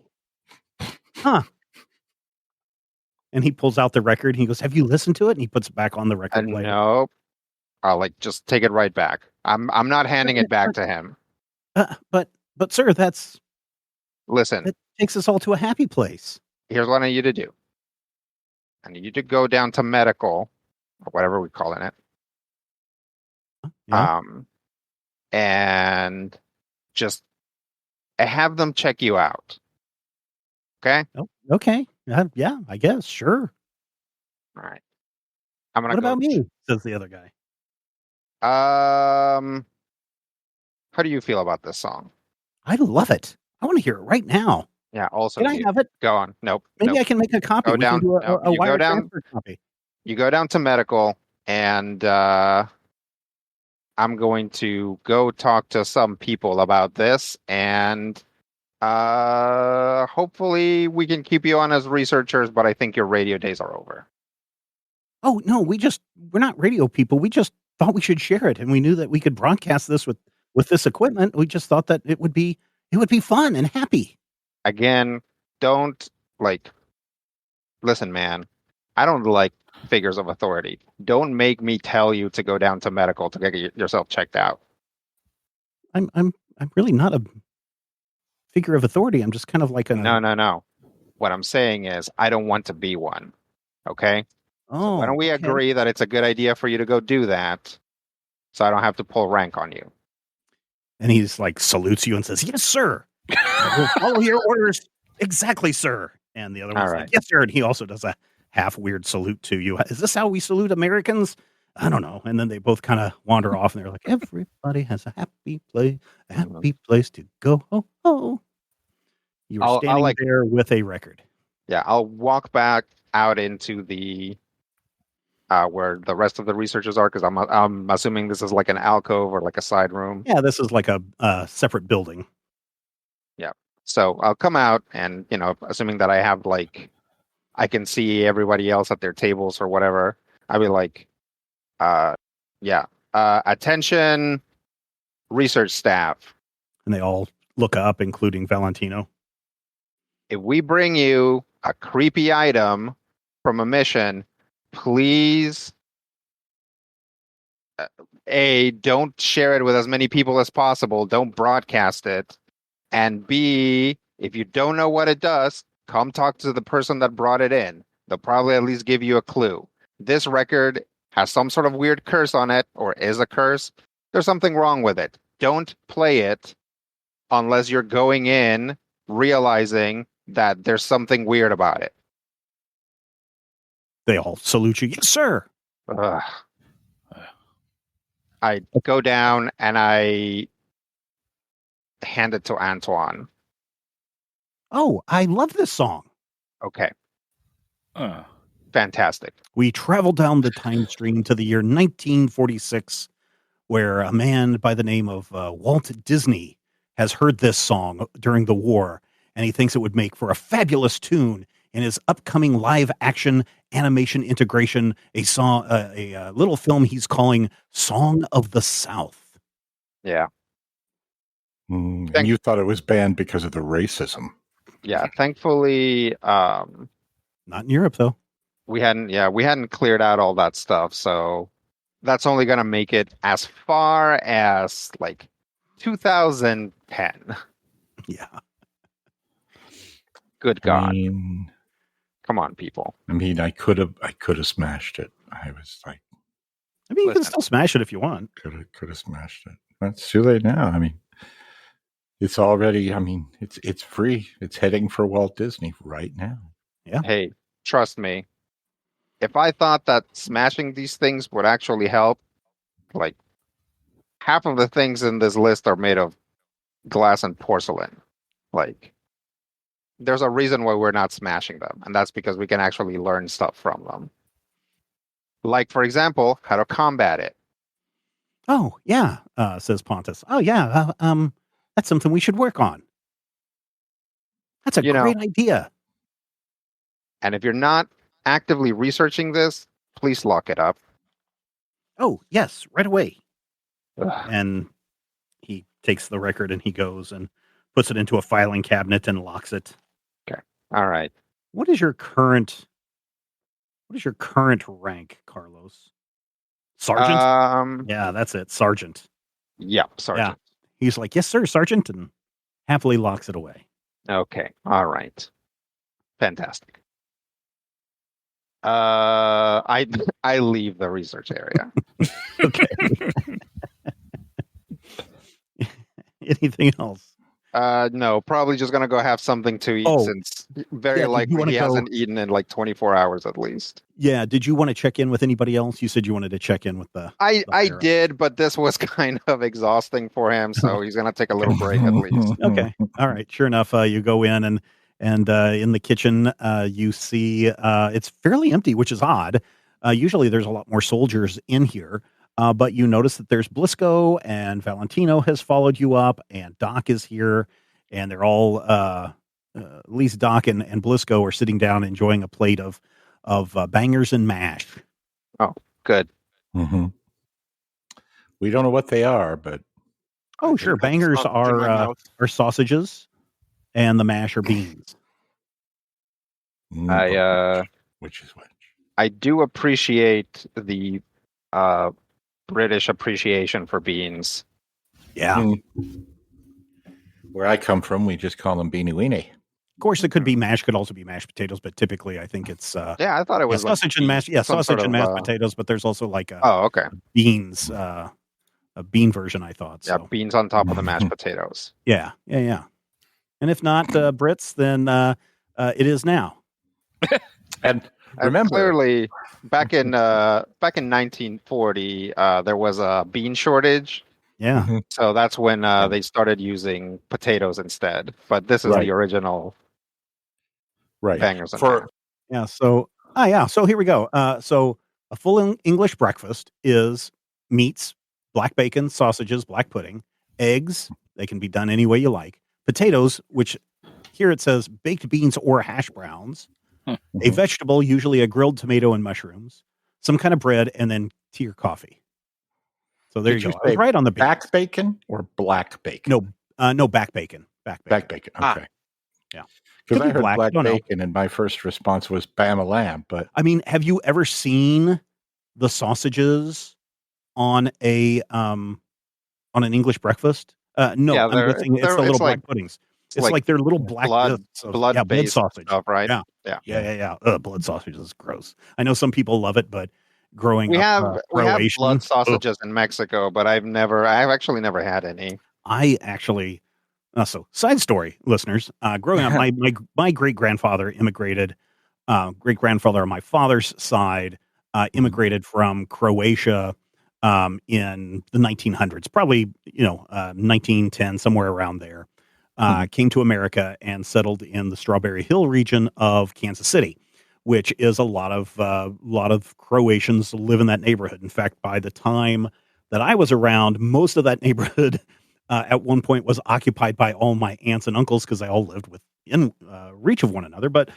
F: Huh. And he pulls out the record. He goes, "Have you listened to it?" And he puts it back on the record player.
C: No, I'll just take it right back. I'm not handing it back to him.
F: But sir,
C: listen.
F: That takes us all to a happy place.
C: Here's what I need you to do. I need you to go down to medical, or whatever we're calling it.
F: Yeah.
C: And just have them check you out. Okay?
F: Oh, okay. Yeah, I guess. Sure.
C: All right. What
F: about me? Says the other guy.
C: How do you feel about this song?
F: I love it. I want to hear it right now.
C: Yeah, also.
F: Can I have it?
C: Go on. Nope.
F: Maybe I can make a copy.
C: Go down.
F: We can do a wire transfer copy.
C: You go down to medical, and I'm going to go talk to some people about this, and hopefully we can keep you on as researchers, but I think your radio days are over.
F: Oh, no, we're not radio people. We just thought we should share it, and we knew that we could broadcast this with this equipment. We just thought that it would be fun and happy.
C: Again, don't listen, man. I don't like figures of authority. Don't make me tell you to go down to medical to get yourself checked out.
F: I'm really not a figure of authority. I'm just kind of like a
C: No. What I'm saying is I don't want to be one. Okay?
F: Oh,
C: so why don't we agree that it's a good idea for you to go do that so I don't have to pull rank on you?
F: And he's like salutes you and says, "Yes, sir. I will follow your orders. Exactly, sir." And the other one's like, "Yes, sir." And he also does a half weird salute to you. Is this how we salute Americans? I don't know. And then they both kind of wander off and they're like, "Everybody has a happy place to go." Oh. You were standing there with a record.
C: Yeah, I'll walk back out into the where the rest of the researchers are, because I'm assuming this is like an alcove or like a side room.
F: Yeah, this is like a separate building.
C: Yeah. So I'll come out and, assuming that I have I can see everybody else at their tables or whatever, I'll be like, attention research staff.
F: And they all look up, including Valentino.
C: If we bring you a creepy item from a mission, please, A, don't share it with as many people as possible. Don't broadcast it. And B, if you don't know what it does, come talk to the person that brought it in. They'll probably at least give you a clue. This record has some sort of weird curse on it, or is a curse. There's something wrong with it. Don't play it unless you're going in realizing that there's something weird about it.
F: They all salute you. "Yes, sir."
C: Ugh. I go down and I hand it to Antoine.
F: Oh, I love this song.
C: Okay. Fantastic.
F: We travel down the time stream to the year 1946, where a man by the name of Walt Disney has heard this song during the war, and he thinks it would make for a fabulous tune in his upcoming live action animation integration, a little film he's calling Song of the South.
C: Yeah.
G: And you thought it was banned because of the racism.
C: Yeah, thankfully,
F: not in Europe though.
C: We hadn't cleared out all that stuff, so that's only going to make it as far as like 2010.
F: Yeah.
C: Good God. Come on, people.
G: I mean, I could have smashed it. I was like,
F: I mean, you can still smash it if you want.
G: Could have smashed it. That's too late now. I mean, it's already. I mean, it's free. It's heading for Walt Disney right now.
F: Yeah.
C: Hey, trust me. If I thought that smashing these things would actually help, like half of the things in this list are made of glass and porcelain. Like, there's a reason why we're not smashing them, and that's because we can actually learn stuff from them. Like, for example, how to combat it.
F: Oh, yeah, says Pontus. Oh, yeah, that's something we should work on. That's a great idea.
C: And if you're not actively researching this, please lock it up.
F: Oh, yes, right away. And he takes the record and he goes and puts it into a filing cabinet and locks it.
C: Okay. All right.
F: What is your current rank, Carlos? Sergeant? Yeah, that's it. Sergeant.
C: Yeah, Sergeant.
F: Yeah. He's like, "Yes, sir, Sergeant," and happily locks it away.
C: Okay. All right. Fantastic. I leave the research area.
F: Okay. Anything else?
C: No, probably just gonna go have something to eat since very likely he hasn't eaten in like 24 hours at least.
F: Yeah. Did you want to check in with anybody else? You said you wanted to check in with the.
C: I did, but this was kind of exhausting for him, so he's gonna take a little break at least.
F: Okay. All right. Sure enough, you go in and in the kitchen, you see it's fairly empty, which is odd. Usually, there's a lot more soldiers in here. But you notice that there's Blisco and Valentino has followed you up, and Doc is here, and they're all at least Doc and Blisco are sitting down enjoying a plate of bangers and mash.
C: Oh, good.
G: Mm-hmm. We don't know what they are, but
F: sure, bangers are sausages, and the mash are beans.
G: Which is which?
C: I do appreciate the British appreciation for beans.
F: Yeah.
G: Where I come from, we just call them beanie weenie.
F: Of course, it could be mash, could also be mashed potatoes, but typically I think it's
C: I thought it was
F: sausage and mashed. Yeah, sausage and mashed potatoes, but there's also like beans, a bean version. I thought.
C: Yeah, beans on top of the mashed potatoes.
F: Yeah. And if not Brits, then it is now.
G: And remember,
C: clearly, back in 1940, there was a bean shortage.
F: Yeah.
C: So that's when they started using potatoes instead. But this is the original.
G: Right.
C: Bangers.
F: So here we go. So a full English breakfast is meats, black bacon, sausages, black pudding, eggs. They can be done any way you like. Potatoes, which here it says baked beans or hash browns. A vegetable, usually a grilled tomato and mushrooms, some kind of bread, and then tea or coffee. So there you go. I was right on the
G: back bacon or black bacon?
F: No, back bacon.
G: Back bacon. Okay.
F: Yeah.
G: Because I heard black bacon, and my first response was Bam-a-lamb. But
F: I mean, have you ever seen the sausages on an English breakfast? No,
C: yeah,
F: it's the little black puddings. It's like they're little black blood sausage
C: stuff, right?
F: Yeah. Blood sausage is gross. I know some people love it, but growing up,
C: we have blood sausages in Mexico, but I've actually never had any.
F: So side story, listeners. Growing up, my great grandfather immigrated. Great grandfather on my father's side immigrated from Croatia in the 1900s, probably 1910, somewhere around there. Came to America and settled in the Strawberry Hill region of Kansas City, which is a lot of Croatians live in that neighborhood. In fact, by the time that I was around, most of that neighborhood at one point was occupied by all my aunts and uncles because they all lived within reach of one another. But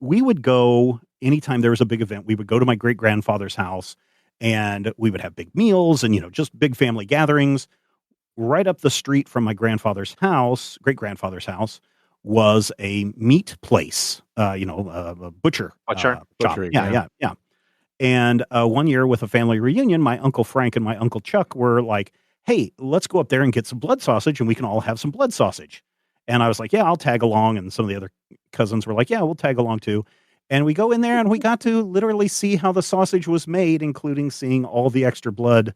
F: we would go anytime there was a big event. We would go to my great grandfather's house, and we would have big meals and just big family gatherings. Right up the street from my great grandfather's house, was a meat place. A butcher shop. Yeah. And one year with a family reunion, my Uncle Frank and my Uncle Chuck were like, hey, let's go up there and get some blood sausage and we can all have some blood sausage. And I was like, yeah, I'll tag along. And some of the other cousins were like, yeah, we'll tag along too. And we go in there and we got to literally see how the sausage was made, including seeing all the extra blood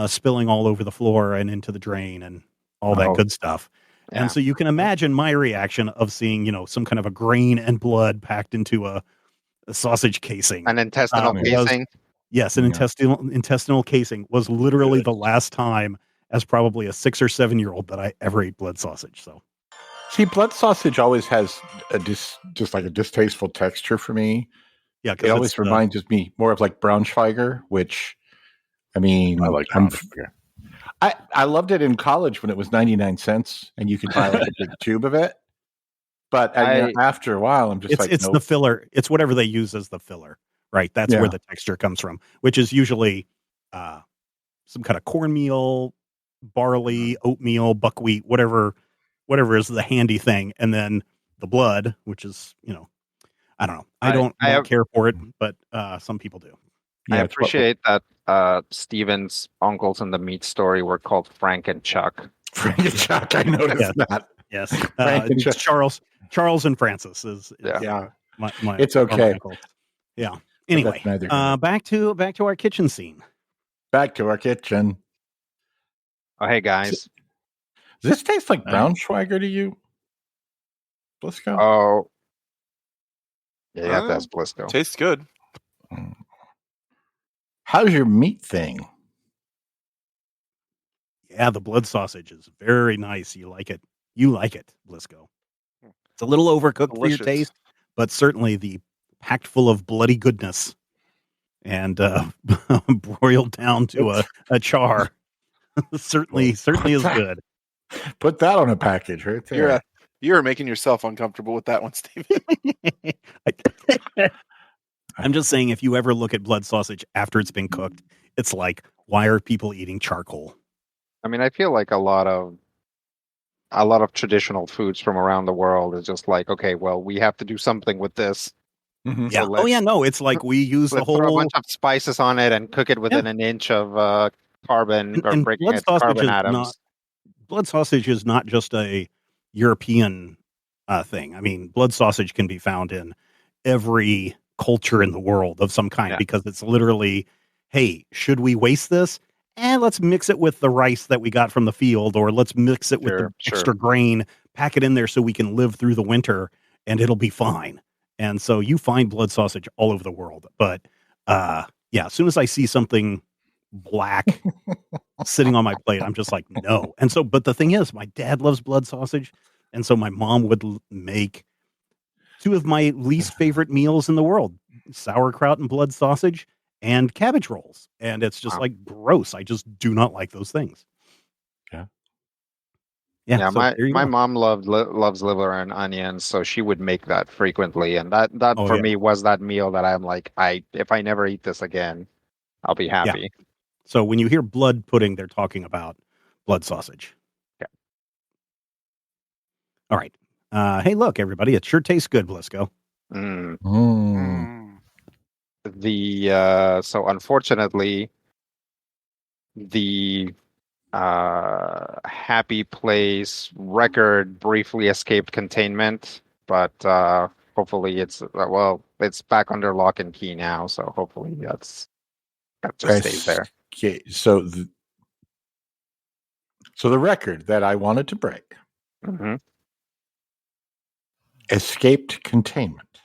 F: spilling all over the floor and into the drain and all that good stuff. Yeah. And so you can imagine my reaction of seeing, some kind of a grain and blood packed into a sausage casing.
C: An intestinal casing?
F: Yes, an intestinal casing was literally the last time as probably a 6 or 7 year old that I ever ate blood sausage. So,
G: see, blood sausage always has just like a distasteful texture for me. Yeah, it always reminds me more of like Braunschweiger, which I like Braunschweiger. I loved it in college when it was 99 cents and you could buy like a big tube of it. But after a while, I'm just
F: it's nope. The filler. It's whatever they use as the filler, right? That's where the texture comes from, which is usually some kind of cornmeal, barley, oatmeal, buckwheat, whatever is the handy thing, and then the blood, which is I don't know. I don't care for it, but some people do.
C: I appreciate that Steven's uncles in the meat story were called Frank and Chuck.
G: Frank and Chuck, I noticed that.
F: Yes, Charles and Francis is my
G: it's okay.
F: Yeah. Anyway, back to our kitchen scene.
G: Back to our kitchen.
C: Oh, hey guys.
G: Does this taste like Braunschweiger to you, Blisco?
C: Oh, yeah, you have to ask Blisco.
D: Tastes good.
G: How's your meat thing?
F: Yeah, the blood sausage is very nice. You like it. You like it, Blisco. It's a little overcooked for your taste, but certainly the packed full of bloody goodness and broiled down to a char. certainly is good.
G: Put that on a package right there.
D: You're making yourself uncomfortable with that one, Steven.
F: I'm just saying, if you ever look at blood sausage after it's been cooked, it's like, why are people eating charcoal?
C: I mean, I feel like a lot of traditional foods from around the world is just like, okay, well, we have to do something with this.
F: Mm-hmm. Yeah. No, it's like we use the whole
C: throw a bunch of spices on it and cook it within an inch of carbon or breaking its carbon atoms.
F: Blood sausage is not just a European thing. I mean, blood sausage can be found in every culture in the world of some kind because it's literally, hey, should we waste this? And let's mix it with the rice that we got from the field, or let's mix it with the extra grain, pack it in there so we can live through the winter and it'll be fine. And so you find blood sausage all over the world. But as soon as I see something black sitting on my plate, I'm just like, no. And so, but the thing is, my dad loves blood sausage. And so my mom would make two of my least favorite meals in the world, sauerkraut and blood sausage and cabbage rolls. And it's just like gross. I just do not like those things.
C: Yeah. My mom loves liver and onions, so she would make that frequently. And that for me was that meal that I'm like, if I never eat this again, I'll be happy.
F: Yeah. So when you hear blood pudding, they're talking about blood sausage.
C: Yeah.
F: All right. Hey, look, everybody! It sure tastes good, Blisco.
C: So unfortunately, the Happy Place record briefly escaped containment, but hopefully it's back under lock and key now. So hopefully that just stays there.
G: Okay, so the record that I wanted to break escaped containment.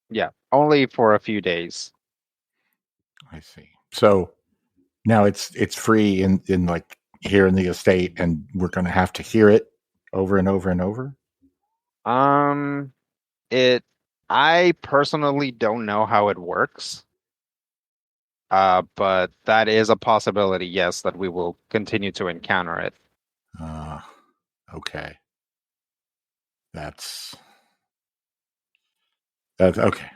C: Yeah, only for a few days.
G: I see. So now it's free in like here in the estate, and we're going to have to hear it over and over and over.
C: I personally don't know how it works. But that is a possibility, yes, that we will continue to encounter it.
G: Okay. That's okay.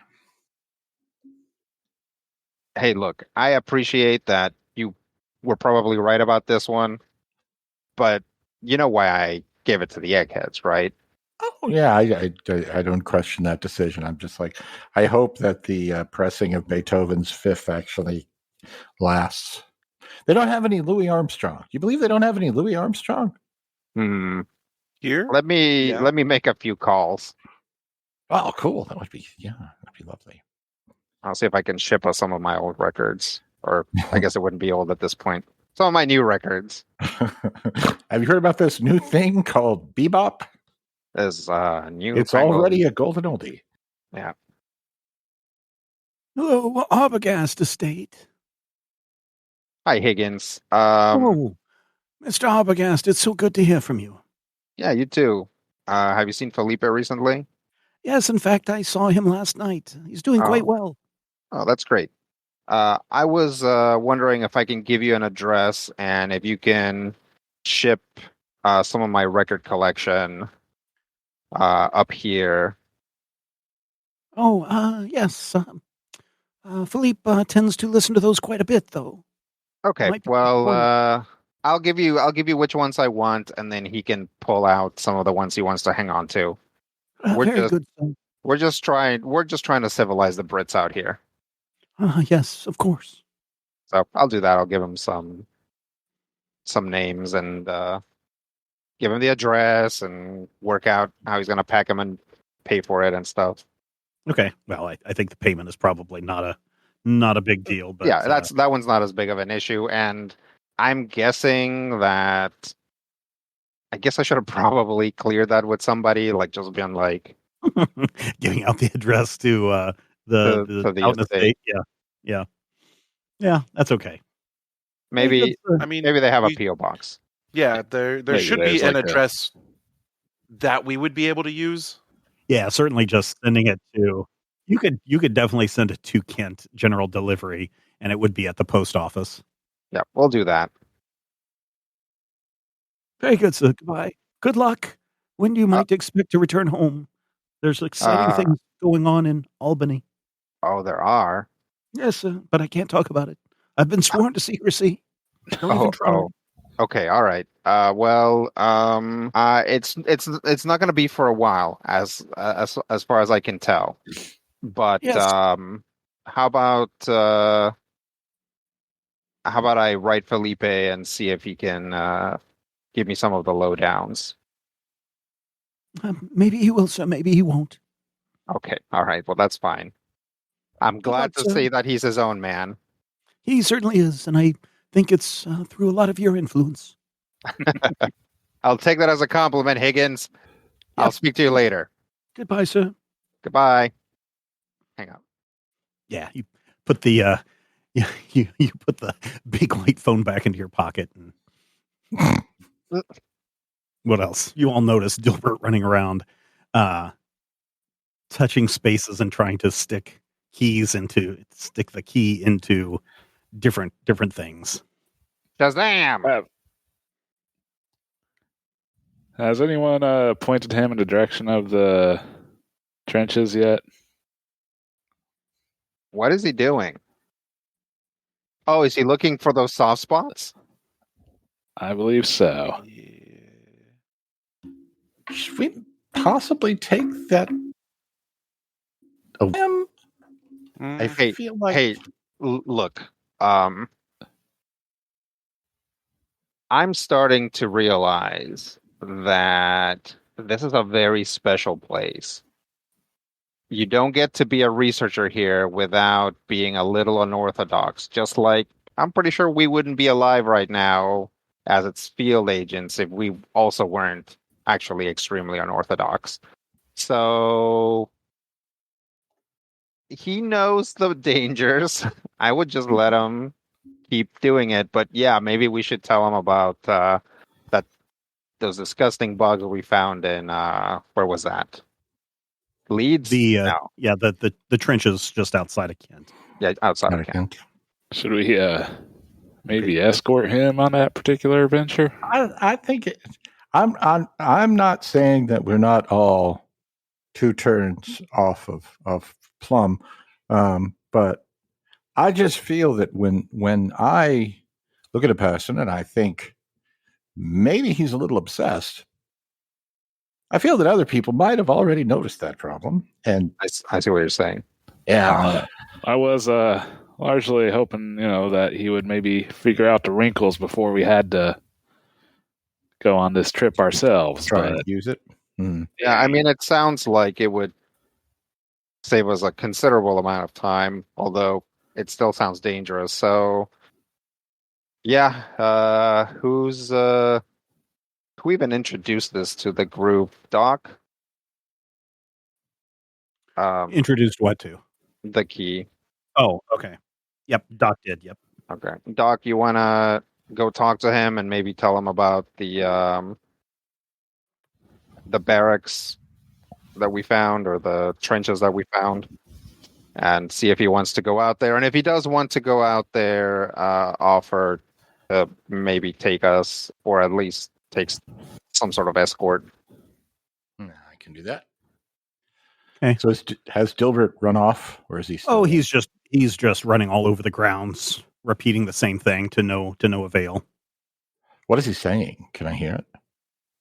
C: Hey, look, I appreciate that you were probably right about this one, but you know why I gave it to the eggheads, right?
G: Oh yeah, I don't question that decision. I'm just like, I hope that the pressing of Beethoven's Fifth actually lasts. They don't have any Louis Armstrong. You believe they don't have any Louis Armstrong?
D: Here?
C: Let me make a few calls.
G: Oh, cool. That'd be lovely.
C: I'll see if I can ship us some of my old records, or I guess it wouldn't be old at this point. Some of my new records.
G: Have you heard about this new thing called bebop?
C: There's new.
G: It's already a golden oldie.
C: Yeah.
F: Hello, Arbogast Estate.
C: Hi, Higgins.
F: Oh, Mr. Arbogast, it's so good to hear from you.
C: Yeah, you too. Have you seen Felipe recently?
F: Yes, in fact, I saw him last night. He's doing quite well.
C: Oh, that's great. I was wondering if I can give you an address and if you can ship some of my record collection up here.
F: Oh, yes. Philippe tends to listen to those quite a bit, though.
C: Okay, well, I'll give you which ones I want, and then he can pull out some of the ones he wants to hang on to.
F: Very good.
C: We're just trying to civilize the Brits out here.
F: Yes, of course.
C: So I'll do that. I'll give him some names and give him the address and work out how he's going to pack them and pay for it and stuff.
F: Okay. Well, I think the payment is probably not a big deal, but
C: yeah, that one's not as big of an issue. And I'm guessing that I guess I should have probably cleared that with somebody, like just being like
F: giving out the address to the out in the state. Yeah, that's okay.
C: Maybe maybe they have a PO box.
D: Yeah, there should be an address that we would be able to use.
F: Yeah, certainly. Just sending it to you could definitely send it to Kent General Delivery, and it would be at the post office.
C: Yeah, we'll do that.
F: Very good, sir. Goodbye. Good luck. When you might expect to return home? There's exciting things going on in Albany.
C: Oh, there are.
F: Yes, sir, but I can't talk about it. I've been sworn to secrecy. Don't even try.
C: Okay, all right. It's not going to be for a while, as far as I can tell. But
F: yes.
C: How about I write Felipe and see if he can give me some of the lowdowns.
F: Maybe he will, sir. Maybe he won't.
C: Okay, all right. Well, that's fine. I'm glad to see that he's his own man.
F: He certainly is, and I think it's through a lot of your influence.
C: I'll take that as a compliment, Higgins. Yep. I'll speak to you later.
F: Goodbye, sir.
C: Goodbye. Hang up.
F: Yeah, you put the you put the big white phone back into your pocket. And what else? You all notice Dilbert running around, touching spaces and trying to stick the key into different things.
C: Shazam!
E: Has anyone pointed him in the direction of the trenches yet?
C: What is he doing? Oh, is he looking for those soft spots?
E: I believe so.
G: Should we possibly take that? I feel like.
C: Hey, look. I'm starting to realize that this is a very special place. You don't get to be a researcher here without being a little unorthodox. Just like I'm pretty sure we wouldn't be alive right now as its field agents if we also weren't actually extremely unorthodox. So he knows the dangers. I would just let him keep doing it. But yeah, maybe we should tell him about that those disgusting bugs we found in where was that? Leeds? No.
F: Yeah, the trenches just outside of Kent.
C: Yeah, outside of Kent.
E: Should we maybe escort him on that particular adventure?
G: I think I'm not saying that we're not all 2 turns off of Plum, but I just feel that when I look at a person and I think maybe he's a little obsessed, I feel that other people might have already noticed that problem. And
C: I see what you're saying.
G: Yeah,
E: I was largely hoping, that he would maybe figure out the wrinkles before we had to go on this trip ourselves.
G: Try and use it.
C: Yeah, I mean, it sounds like it would save us a considerable amount of time, although it still sounds dangerous. So, yeah, who even introduced this to the group? Doc?
F: Introduced what to?
C: The key.
F: Oh, okay. Yep, Doc did. Yep.
C: Okay, Doc, you want to go talk to him and maybe tell him about the barracks that we found or the trenches that we found, and see if he wants to go out there. And if he does want to go out there, offer to maybe take us, or at least take some sort of escort.
G: I can do that.
F: Okay.
G: So has Dilbert run off, or is he still
F: there? He's just running all over the grounds, repeating the same thing to no avail.
G: What is he saying? Can I hear it?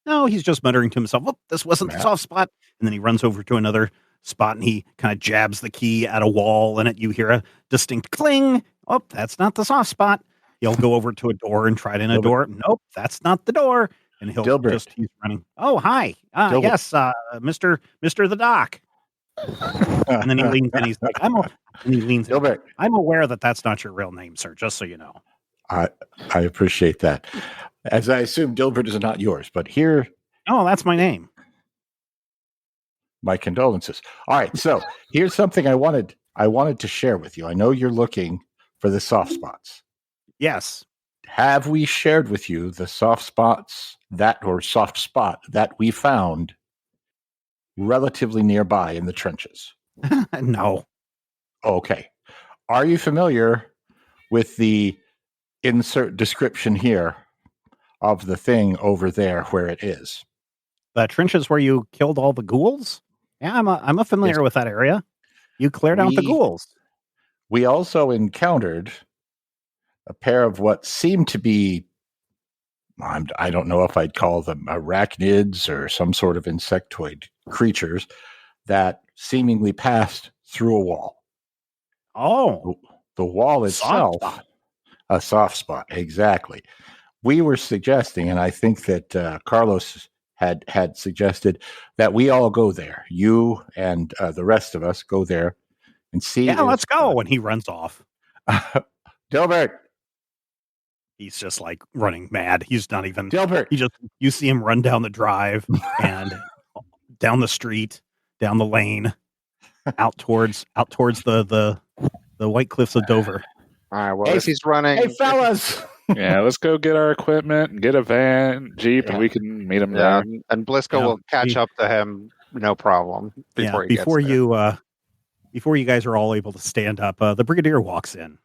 F: No, he's just muttering to himself, "Oh, this wasn't the soft spot." And then he runs over to another spot and he kind of jabs the key at a wall, and you hear a distinct cling. Oh, that's not the soft spot. He'll go over to a door and try it in a door. Nope, that's not the door. And he's running. Oh, hi. Yes, Mr. the Doc. And then he leans in. He's like, Dilbert, I'm aware that that's not your real name, sir, just so you know.
G: I appreciate that. As I assume Dilbert is not yours, but here.
F: Oh, that's my name.
G: My condolences. All right. So here's something I wanted to share with you. I know you're looking for the soft spots.
F: Yes.
G: Have we shared with you the soft spots soft spot that we found relatively nearby in the trenches?
F: No.
G: Okay. Are you familiar with the insert description here of the thing over there where it is?
F: The trenches where you killed all the ghouls? Yeah, I'm familiar with that area. You cleared out the ghouls.
G: We also encountered a pair of what seemed to be, I don't know if I'd call them arachnids or some sort of insectoid creatures that seemingly passed through a wall.
F: Oh.
G: The wall itself, a soft spot, exactly. We were suggesting, and I think that Carlos had suggested that we all go there. You and the rest of us go there and see.
F: Yeah, let's go. And he runs off.
G: Dilbert.
F: He's just like running mad. He's not even.
G: Dilbert.
F: You see him run down the drive and down the street, down the lane, out towards the White Cliffs of Dover.
C: All right. Well, if he's running,
G: hey fellas.
E: Yeah, let's go get our equipment and get a van, Jeep, and we can meet him there.
C: And Blisco will catch up to him, no problem. Before
F: you guys are all able to stand up, the Brigadier walks in.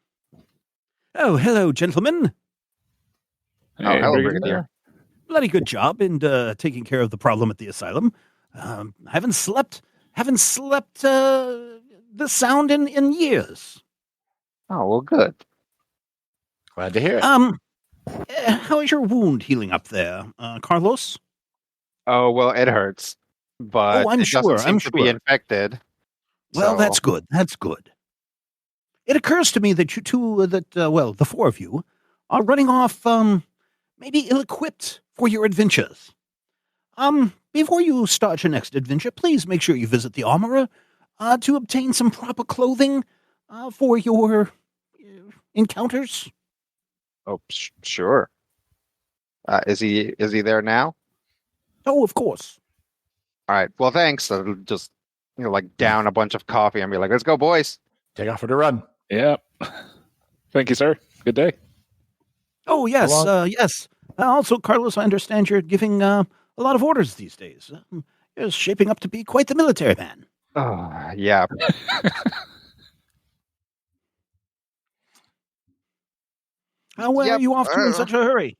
F: Oh, hello, gentlemen.
E: Hey,
C: hello, Brigadier.
F: Bloody good job in taking care of the problem at the asylum. Haven't slept the sound in years.
C: Oh, well, good.
G: Glad to hear it.
F: How is your wound healing up there, Carlos?
C: Oh, well, it hurts, but
F: I'm sure.
C: Doesn't seem to be infected.
F: Well, that's good. That's good. It occurs to me that you two, the four of you, are running off, maybe ill-equipped for your adventures. Before you start your next adventure, please make sure you visit the armorer to obtain some proper clothing for your encounters.
C: Oh, sure. Is he there now?
F: Oh, of course.
C: All right. Well, thanks. I'll just like down a bunch of coffee and be like, "Let's go, boys."
G: Take off for the run.
E: Yep. Thank you, sir. Good day.
F: Oh, yes, yes. Also, Carlos, I understand you're giving a lot of orders these days. You're shaping up to be quite the military man.
C: Oh, yeah.
F: Where are you off to in such a hurry?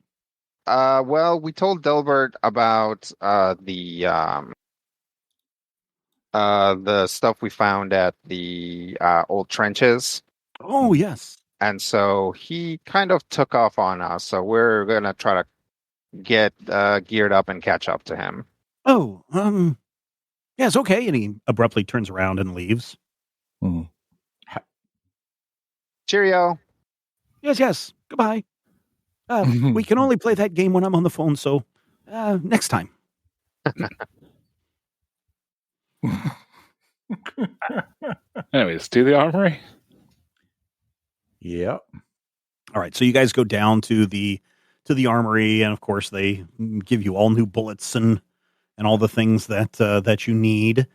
C: Well, we told Delbert about the stuff we found at the old trenches.
F: Oh, yes.
C: And so he kind of took off on us. So we're gonna try to get geared up and catch up to him.
F: Oh, yes, okay. And he abruptly turns around and leaves.
C: Cheerio.
F: Yes. Goodbye. We can only play that game when I'm on the phone, so next time.
E: Anyways, to the armory.
G: Yep.
F: All right, so you guys go down to the armory, and of course they give you all new bullets and all the things that you need.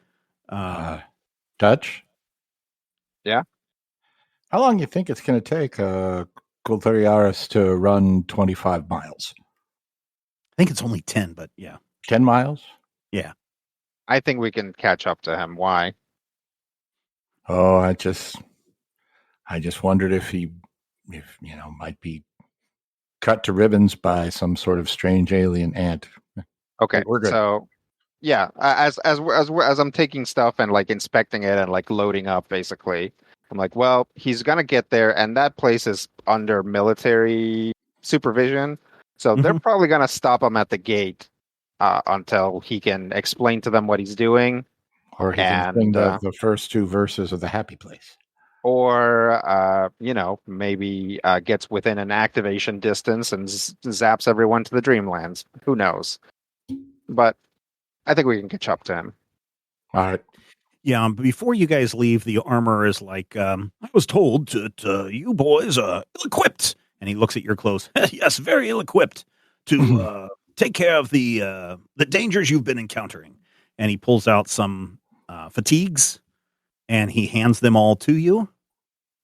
G: Dutch?
C: Yeah?
G: How long do you think it's going to take Golteriaris to run 25 miles?
F: I think it's only 10, but yeah.
G: 10 miles?
F: Yeah.
C: I think we can catch up to him. Why?
G: Oh, I just wondered if he might be cut to ribbons by some sort of strange alien ant.
C: Okay,
G: we're good.
C: So yeah, as I'm taking stuff and like inspecting it and like loading up, basically, I'm like, well, he's gonna get there, and that place is under military supervision, so they're probably gonna stop him at the gate until he can explain to them what he's doing,
G: or he can sing the first two verses of the Happy Place.
C: Or, maybe gets within an activation distance and zaps everyone to the Dreamlands. Who knows? But I think we can catch up to him.
G: All right.
F: Yeah, before you guys leave, the armor is like, I was told that you boys are ill-equipped. And he looks at your clothes. Yes, very ill-equipped to take care of the dangers you've been encountering. And he pulls out some fatigues, and he hands them all to you.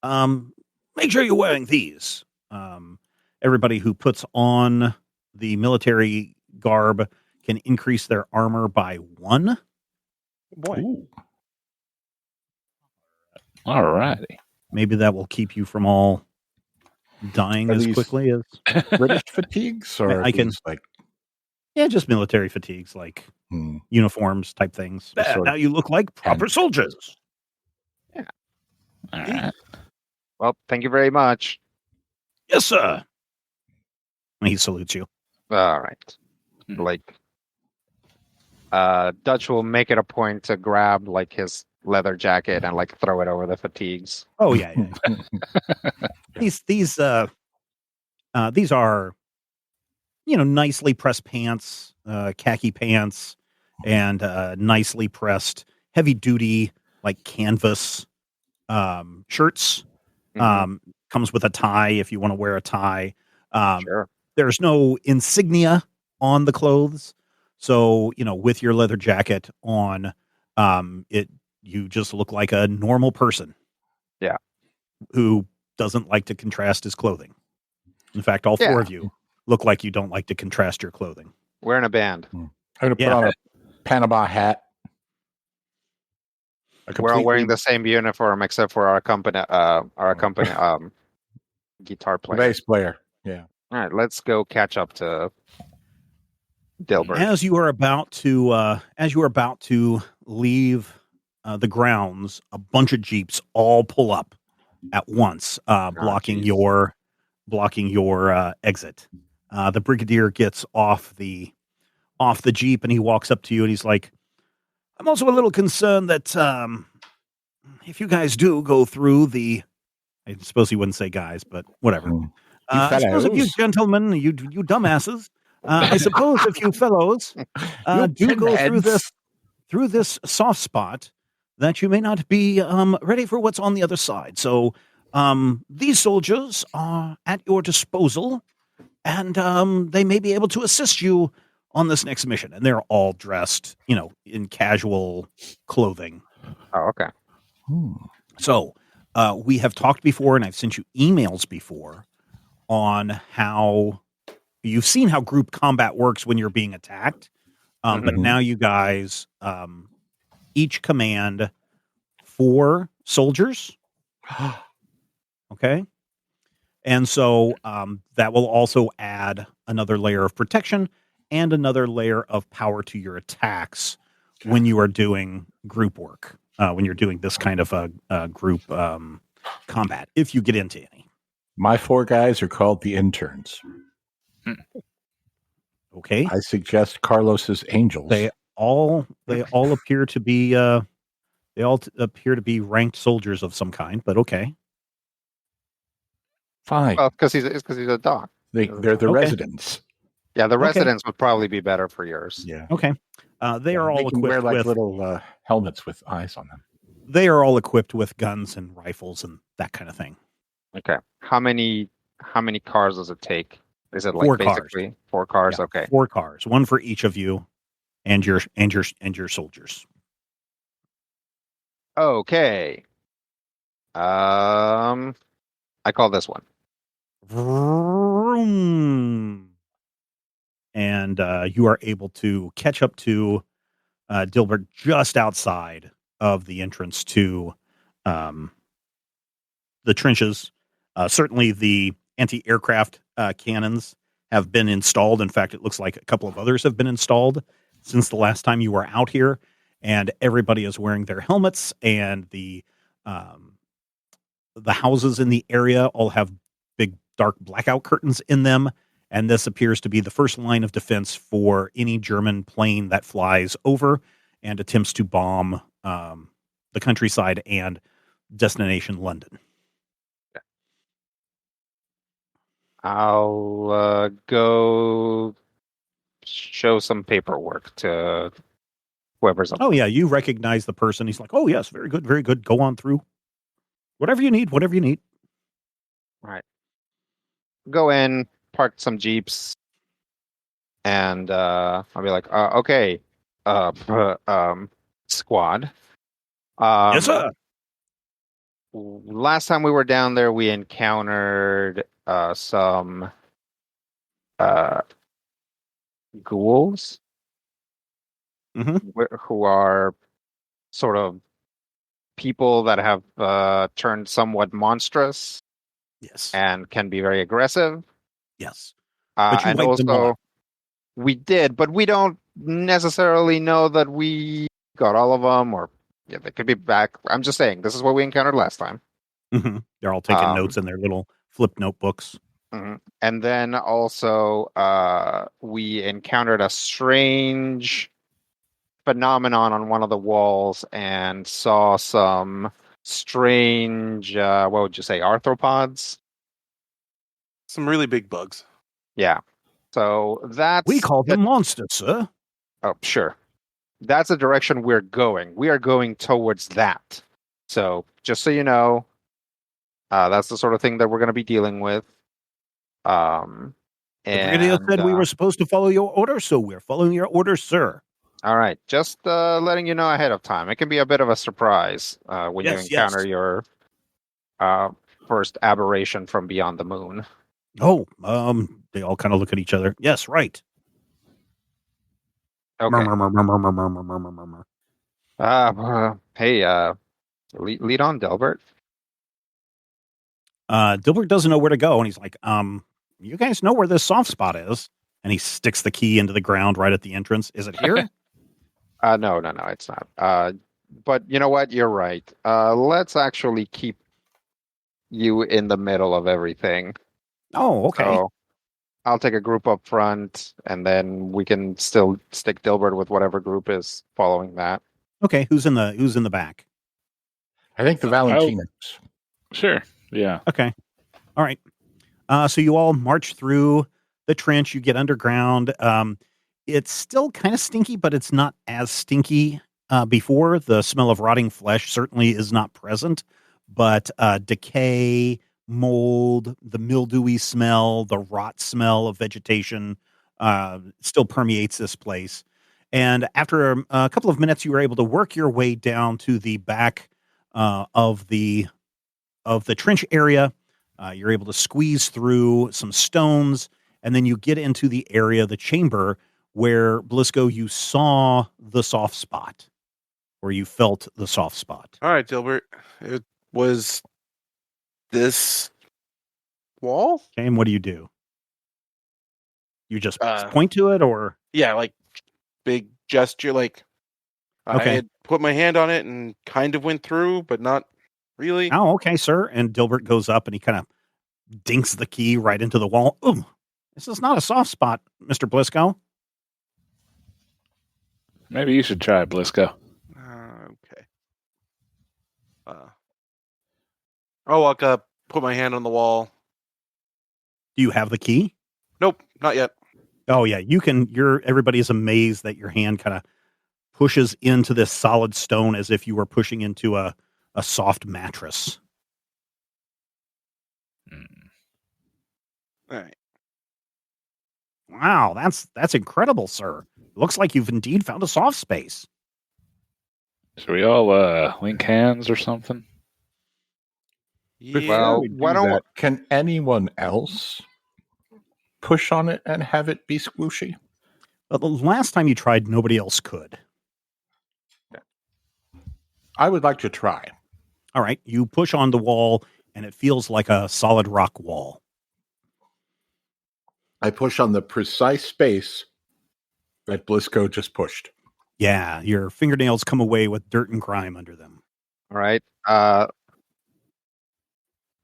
F: Make sure you're wearing these. Everybody who puts on the military garb can increase their armor by 1.
G: Boy.
E: Ooh. All righty.
F: Maybe that will keep you from all dying as quickly as
G: British fatigues, or
F: I can
G: like
F: just military fatigues, like uniforms type things. Now you look like proper soldiers.
C: Yeah.
E: All right.
C: Well, thank you very much.
F: Yes, sir. He salutes you.
C: All right. Like, Dutch will make it a point to grab like his leather jacket and like throw it over the fatigues.
F: Oh yeah. These are nicely pressed pants, khaki pants, and nicely pressed heavy duty like canvas shirts. Comes with a tie if you want to wear a tie.
C: Sure.
F: There's no insignia on the clothes. So, with your leather jacket on, you just look like a normal person.
C: Yeah.
F: Who doesn't like to contrast his clothing. In fact, all 4 of you look like you don't like to contrast your clothing.
C: We're in a band.
G: I'm going to put on a Panama hat.
C: We're all wearing the same uniform except for our company guitar player.
G: Bass player. Yeah.
C: All right, let's go catch up to Dilbert.
F: As you are about to leave the grounds, a bunch of Jeeps all pull up at once, blocking your exit. The Brigadier gets off the Jeep and he walks up to you and he's like, I'm also a little concerned that if you guys do go through I suppose he wouldn't say guys, but whatever. I suppose if you gentlemen, you dumbasses, I suppose if you fellows do go through this soft spot, that you may not be ready for what's on the other side. So these soldiers are at your disposal, and they may be able to assist you on this next mission. And they're all dressed, in casual clothing.
C: Oh, okay.
F: So we have talked before, and I've sent you emails before on how you've seen how group combat works when you're being attacked. But now you guys each command 4 soldiers. Okay. And so that will also add another layer of protection and another layer of power to your attacks when you are doing group work, when you're doing this kind of group combat, if you get into any.
G: My 4 guys are called the interns.
F: Okay.
G: I suggest Carlos's angels.
F: They all appear to be appear to be ranked soldiers of some kind, but okay.
G: Fine.
C: Well, because he's a doc.
G: They're the residents.
C: Yeah, the residents would probably be better for yours.
G: Yeah.
F: Okay. They are all equipped
G: wear like
F: with
G: little helmets with eyes on them.
F: They are all equipped with guns and rifles and that kind of thing.
C: Okay. How many cars does it take? Is it like
F: 4
C: basically
F: cars.
C: 4 cars?
F: Yeah,
C: Okay.
F: 4 cars, one for each of you and your soldiers.
C: Okay. I call this one.
F: Vroom. And you are able to catch up to Dilbert just outside of the entrance to the trenches. Certainly the anti-aircraft cannons have been installed. In fact, it looks like a couple of others have been installed since the last time you were out here. And everybody is wearing their helmets, and the houses in the area all have big dark blackout curtains in them. And this appears to be the first line of defense for any German plane that flies over and attempts to bomb the countryside and destination London.
C: I'll go show some paperwork to whoever's up.
F: Oh, yeah, you recognize the person. He's like, oh, yes, very good, very good. Go on through. Whatever you need.
C: All right. Go in, park some Jeeps, and I'll be like, okay, squad.
F: Yes, sir.
C: Last time we were down there, we encountered some ghouls who are sort of people that have turned somewhat monstrous.
F: Yes.
C: And can be very aggressive.
F: Yes.
C: But and also, we did, but we don't necessarily know that we got all of them, or yeah, they could be back. I'm just saying, this is what we encountered last time.
F: They're all taking notes in their little flip notebooks.
C: And then also, we encountered a strange phenomenon on one of the walls and saw some strange, what would you say, arthropods?
D: Some really big bugs.
C: Yeah. So that's...
F: We call them monsters, sir.
C: Oh, sure. That's the direction we're going. We are going towards that. So, just so you know, that's the sort of thing that we're going to be dealing with.
F: The brigadier said we were supposed to follow your orders, so we're following your orders, sir.
C: All right. Just letting you know ahead of time. It can be a bit of a surprise when you encounter your first aberration from beyond the moon.
F: Oh, they all kind of look at each other. Yes, right.
C: Okay. Hey, lead on, Delbert.
F: Dilbert doesn't know where to go, and he's like, you guys know where this soft spot is. And he sticks the key into the ground right at the entrance. Is it here?
C: No, it's not. But you know what? You're right. Let's actually keep you in the middle of everything.
F: Oh, okay.
C: So I'll take a group up front, and then we can still stick Dilbert with whatever group is following that.
F: Okay, who's in the back?
G: I think the Valentinos.
E: Sure. Yeah.
F: Okay. All right. So you all march through the trench. You get underground. It's still kind of stinky, but it's not as stinky before. The smell of rotting flesh certainly is not present, but decay, mold, the mildewy smell, the rot smell of vegetation still permeates this place. And after a couple of minutes, you were able to work your way down to the back of the trench area. You're able to squeeze through some stones, and then you get into the area, the chamber, where, Blisco, you saw the soft spot, or you felt the soft spot.
D: All right, Dilbert. It was this wall?
F: Okay, and what do? You just point to it, or?
D: Yeah, like big gesture. Like I had put my hand on it and kind of went through, but not really.
F: Oh, okay, sir. And Dilbert goes up and he kind of dinks the key right into the wall. Ooh, this is not a soft spot, Mr. Blisco.
E: Maybe you should try it, Blisco.
D: Okay. I'll walk up, put my hand on the wall.
F: Do you have the key?
D: Nope, not yet.
F: Oh yeah, you can. Everybody's amazed that your hand kind of pushes into this solid stone as if you were pushing into a soft mattress.
D: All right.
F: Wow, that's incredible, sir. Looks like you've indeed found a soft space.
E: Should we all link hands or something?
G: Well, why don't can anyone else push on it and have it be squishy?
F: Well, the last time you tried, nobody else could.
G: I would like to try.
F: All right, you push on the wall, and it feels like a solid rock wall.
G: I push on the precise space that Blisco just pushed.
F: Yeah, your fingernails come away with dirt and grime under them.
C: All right.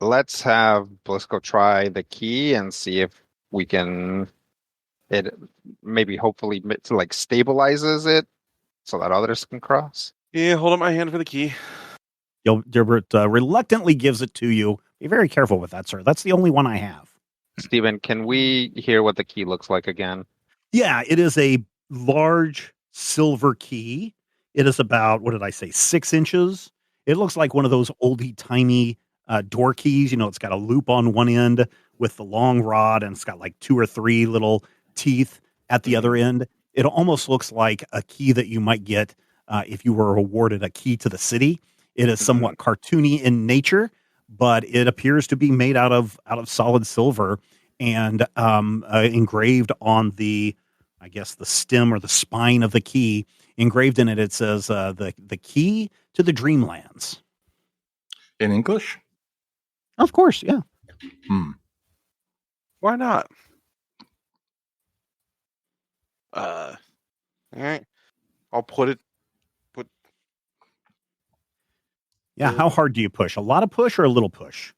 C: Let's have Blisco try the key and see if we can. It maybe hopefully like stabilizes it so that others can cross.
D: Yeah, hold up my hand for the key.
F: Dilbert reluctantly gives it to you. Be very careful with that, sir. That's the only one I have.
C: Stephen, can we hear what the key looks like again?
F: Yeah, it is a large silver key. It is about, 6 inches. It looks like one of those oldie-timey door keys. You know, it's got a loop on one end with the long rod, and it's got like 2 or 3 little teeth at the other end. It almost looks like a key that you might get if you were awarded a key to the city. It is somewhat cartoony in nature, but it appears to be made out of solid silver and engraved on the stem or the spine of the key. Engraved in it, it says the key to the Dreamlands.
G: In English?
F: Of course, yeah.
D: Why not? All right. I'll put it.
F: Yeah, how hard do you push? A lot of push or a little push?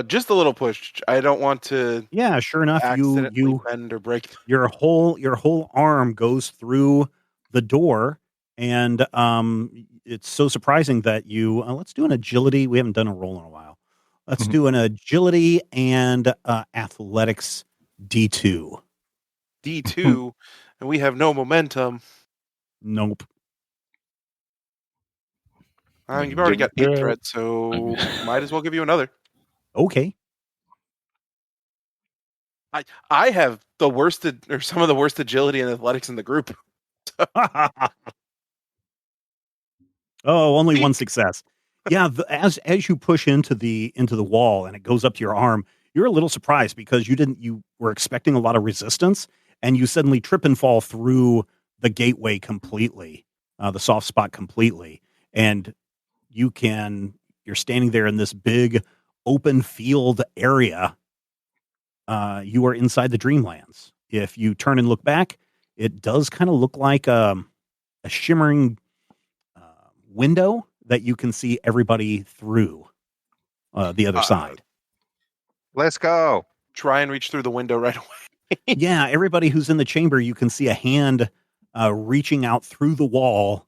D: Just a little push. I don't want to.
F: Yeah, sure enough, you
D: bend or break.
F: Your whole arm goes through the door, and it's so surprising that you. Let's do an agility. We haven't done a roll in a while. Let's do an agility and athletics D2.
D: D2, and we have no momentum.
F: Nope.
D: You've already got 8 threats, so might as well give you another.
F: Okay.
D: I have the worst, or some of the worst agility and athletics in the group.
F: Oh, only one success. Yeah, as you push into the wall and it goes up to your arm, you're a little surprised because you were expecting a lot of resistance, and you suddenly trip and fall through the gateway completely, the soft spot completely, and you're standing there in this big open field area. You are inside the Dreamlands. If you turn and look back, it does kind of look like a shimmering window that you can see everybody through the other side.
C: Let's go.
D: Try and reach through the window right away.
F: Yeah, everybody who's in the chamber, you can see a hand reaching out through the wall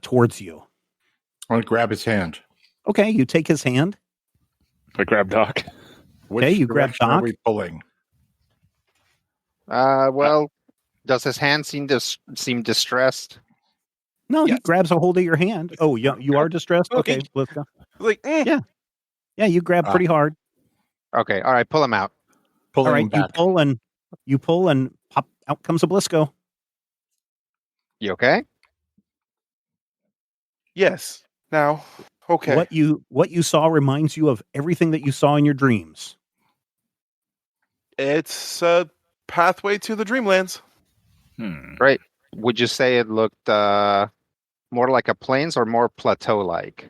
F: towards you.
G: I want to grab his hand.
F: Okay, you take his hand.
E: I grab Doc.
F: Okay, you grab Doc.
G: Are we pulling?
C: Well, does his hand seem distressed?
F: No, yes. He grabs a hold of your hand. Oh, you are distressed? Okay, let's go.
D: Like,
F: Yeah, you grab pretty hard.
C: Okay, all right, pull him out.
F: All right, you pull and pop. Out comes a Blisco.
C: You okay?
D: Yes. Now, okay.
F: What you saw reminds you of everything that you saw in your dreams.
D: It's a pathway to the Dreamlands.
C: Great. Would you say it looked more like a plains or more plateau-like?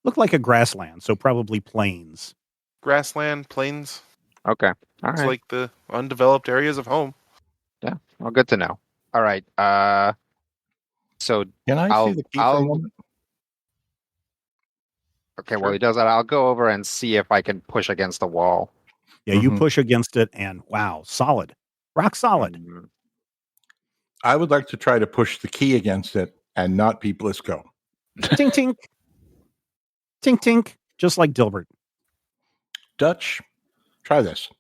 F: Looked like a grassland, so probably plains.
D: Grassland, plains.
C: Okay. All
D: It's
C: right.
D: like the undeveloped areas of home.
C: Yeah. Well, good to know. All right. So
G: Can I see the key for a moment?
C: Okay, well, he does that. I'll go over and see if I can push against the wall.
F: Yeah, you push against it, and wow, solid. Rock solid.
G: I would like to try to push the key against it and not be Blisco.
F: Tink, tink. Tink, tink. Just like Dilbert.
G: Dutch, try this.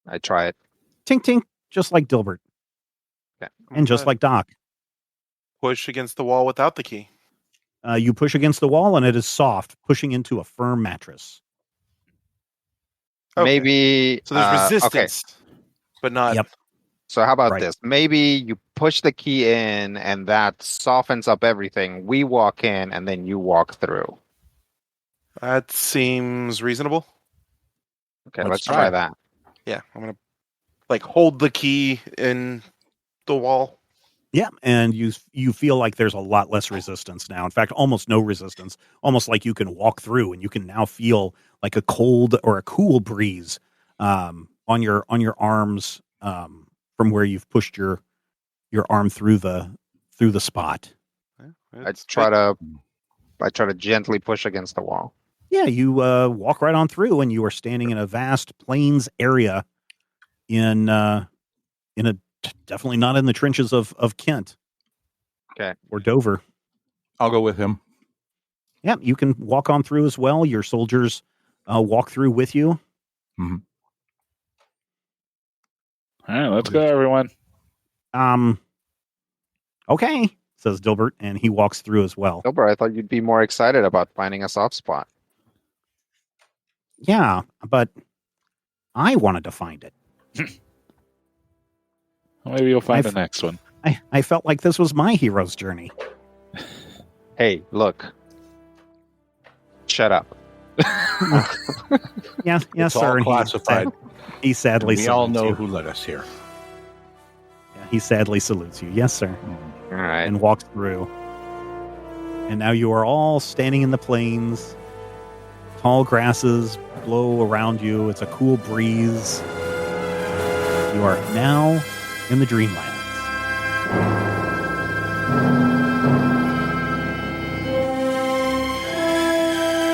C: I try it.
F: Tink, tink. Just like Dilbert.
C: Okay.
F: And just like Doc.
D: Push against the wall without the key.
F: You push against the wall, and it is soft, pushing into a firm mattress.
D: Okay.
C: Maybe...
D: So there's resistance, but not...
F: Yep.
C: So how about this? Maybe you push the key in, and that softens up everything. We walk in, and then you walk through.
D: That seems reasonable.
C: Okay, let's try that.
D: Yeah, I'm going to hold the key in the wall.
F: Yeah, and you feel like there's a lot less resistance now. In fact, almost no resistance. Almost like you can walk through, and you can now feel like a cold or a cool breeze on your arms from where you've pushed your arm through the spot.
C: I try to gently push against the wall.
F: Yeah, you walk right on through, and you are standing in a vast plains area in a definitely not in the trenches of Kent.
C: Okay.
F: Or Dover.
G: I'll go with him.
F: Yeah, you can walk on through as well. Your soldiers walk through with you.
G: Mm-hmm.
E: All right, let's go, everyone.
F: Okay, says Dilbert, and he walks through as well.
C: Dilbert, I thought you'd be more excited about finding a soft spot.
F: Yeah, but I wanted to find it.
E: Maybe you'll find the next one.
F: I felt like this was my hero's journey.
C: Hey, look. Shut up.
F: Yes,
G: it's
F: sir.
G: All classified.
F: He sadly
G: we all know who led us here.
F: Yeah, he sadly salutes you. Yes, sir.
C: All right.
F: And walks through. And now you are all standing in the plains. Tall grasses blow around you. It's a cool breeze. You are now in the Dreamlands.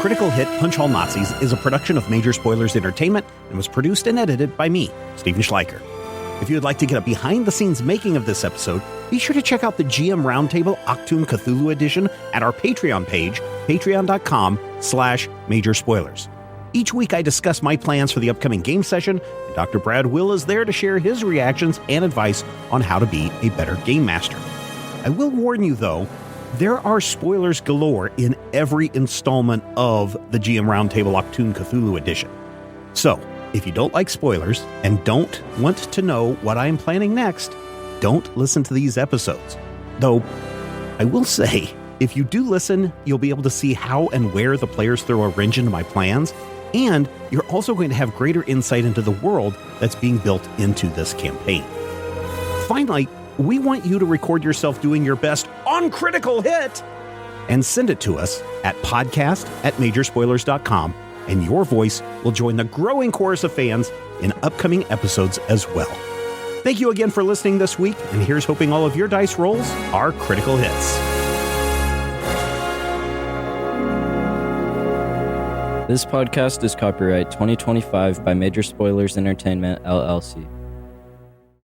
F: Critical Hit Punch All Nazis is a production of Major Spoilers Entertainment and was produced and edited by me, Steven Schleicher. If you would like to get a behind-the-scenes making of this episode, be sure to check out the GM Roundtable Octoon Cthulhu Edition at our Patreon page, patreon.com/Major Spoilers. Each week I discuss my plans for the upcoming game session, and Dr. Brad Will is there to share his reactions and advice on how to be a better game master. I will warn you, though, there are spoilers galore in every installment of the GM Roundtable Octoon Cthulhu Edition. So, if you don't like spoilers and don't want to know what I'm planning next, don't listen to these episodes. Though, I will say, if you do listen, you'll be able to see how and where the players throw a wrench into my plans, and you're also going to have greater insight into the world that's being built into this campaign. Finally, we want you to record yourself doing your best on Critical Hit and send it to us at podcast@majorspoilers.com, and your voice will join the growing chorus of fans in upcoming episodes as well. Thank you again for listening this week, and here's hoping all of your dice rolls are critical hits.
H: This podcast is copyright 2025 by Major Spoilers Entertainment, LLC.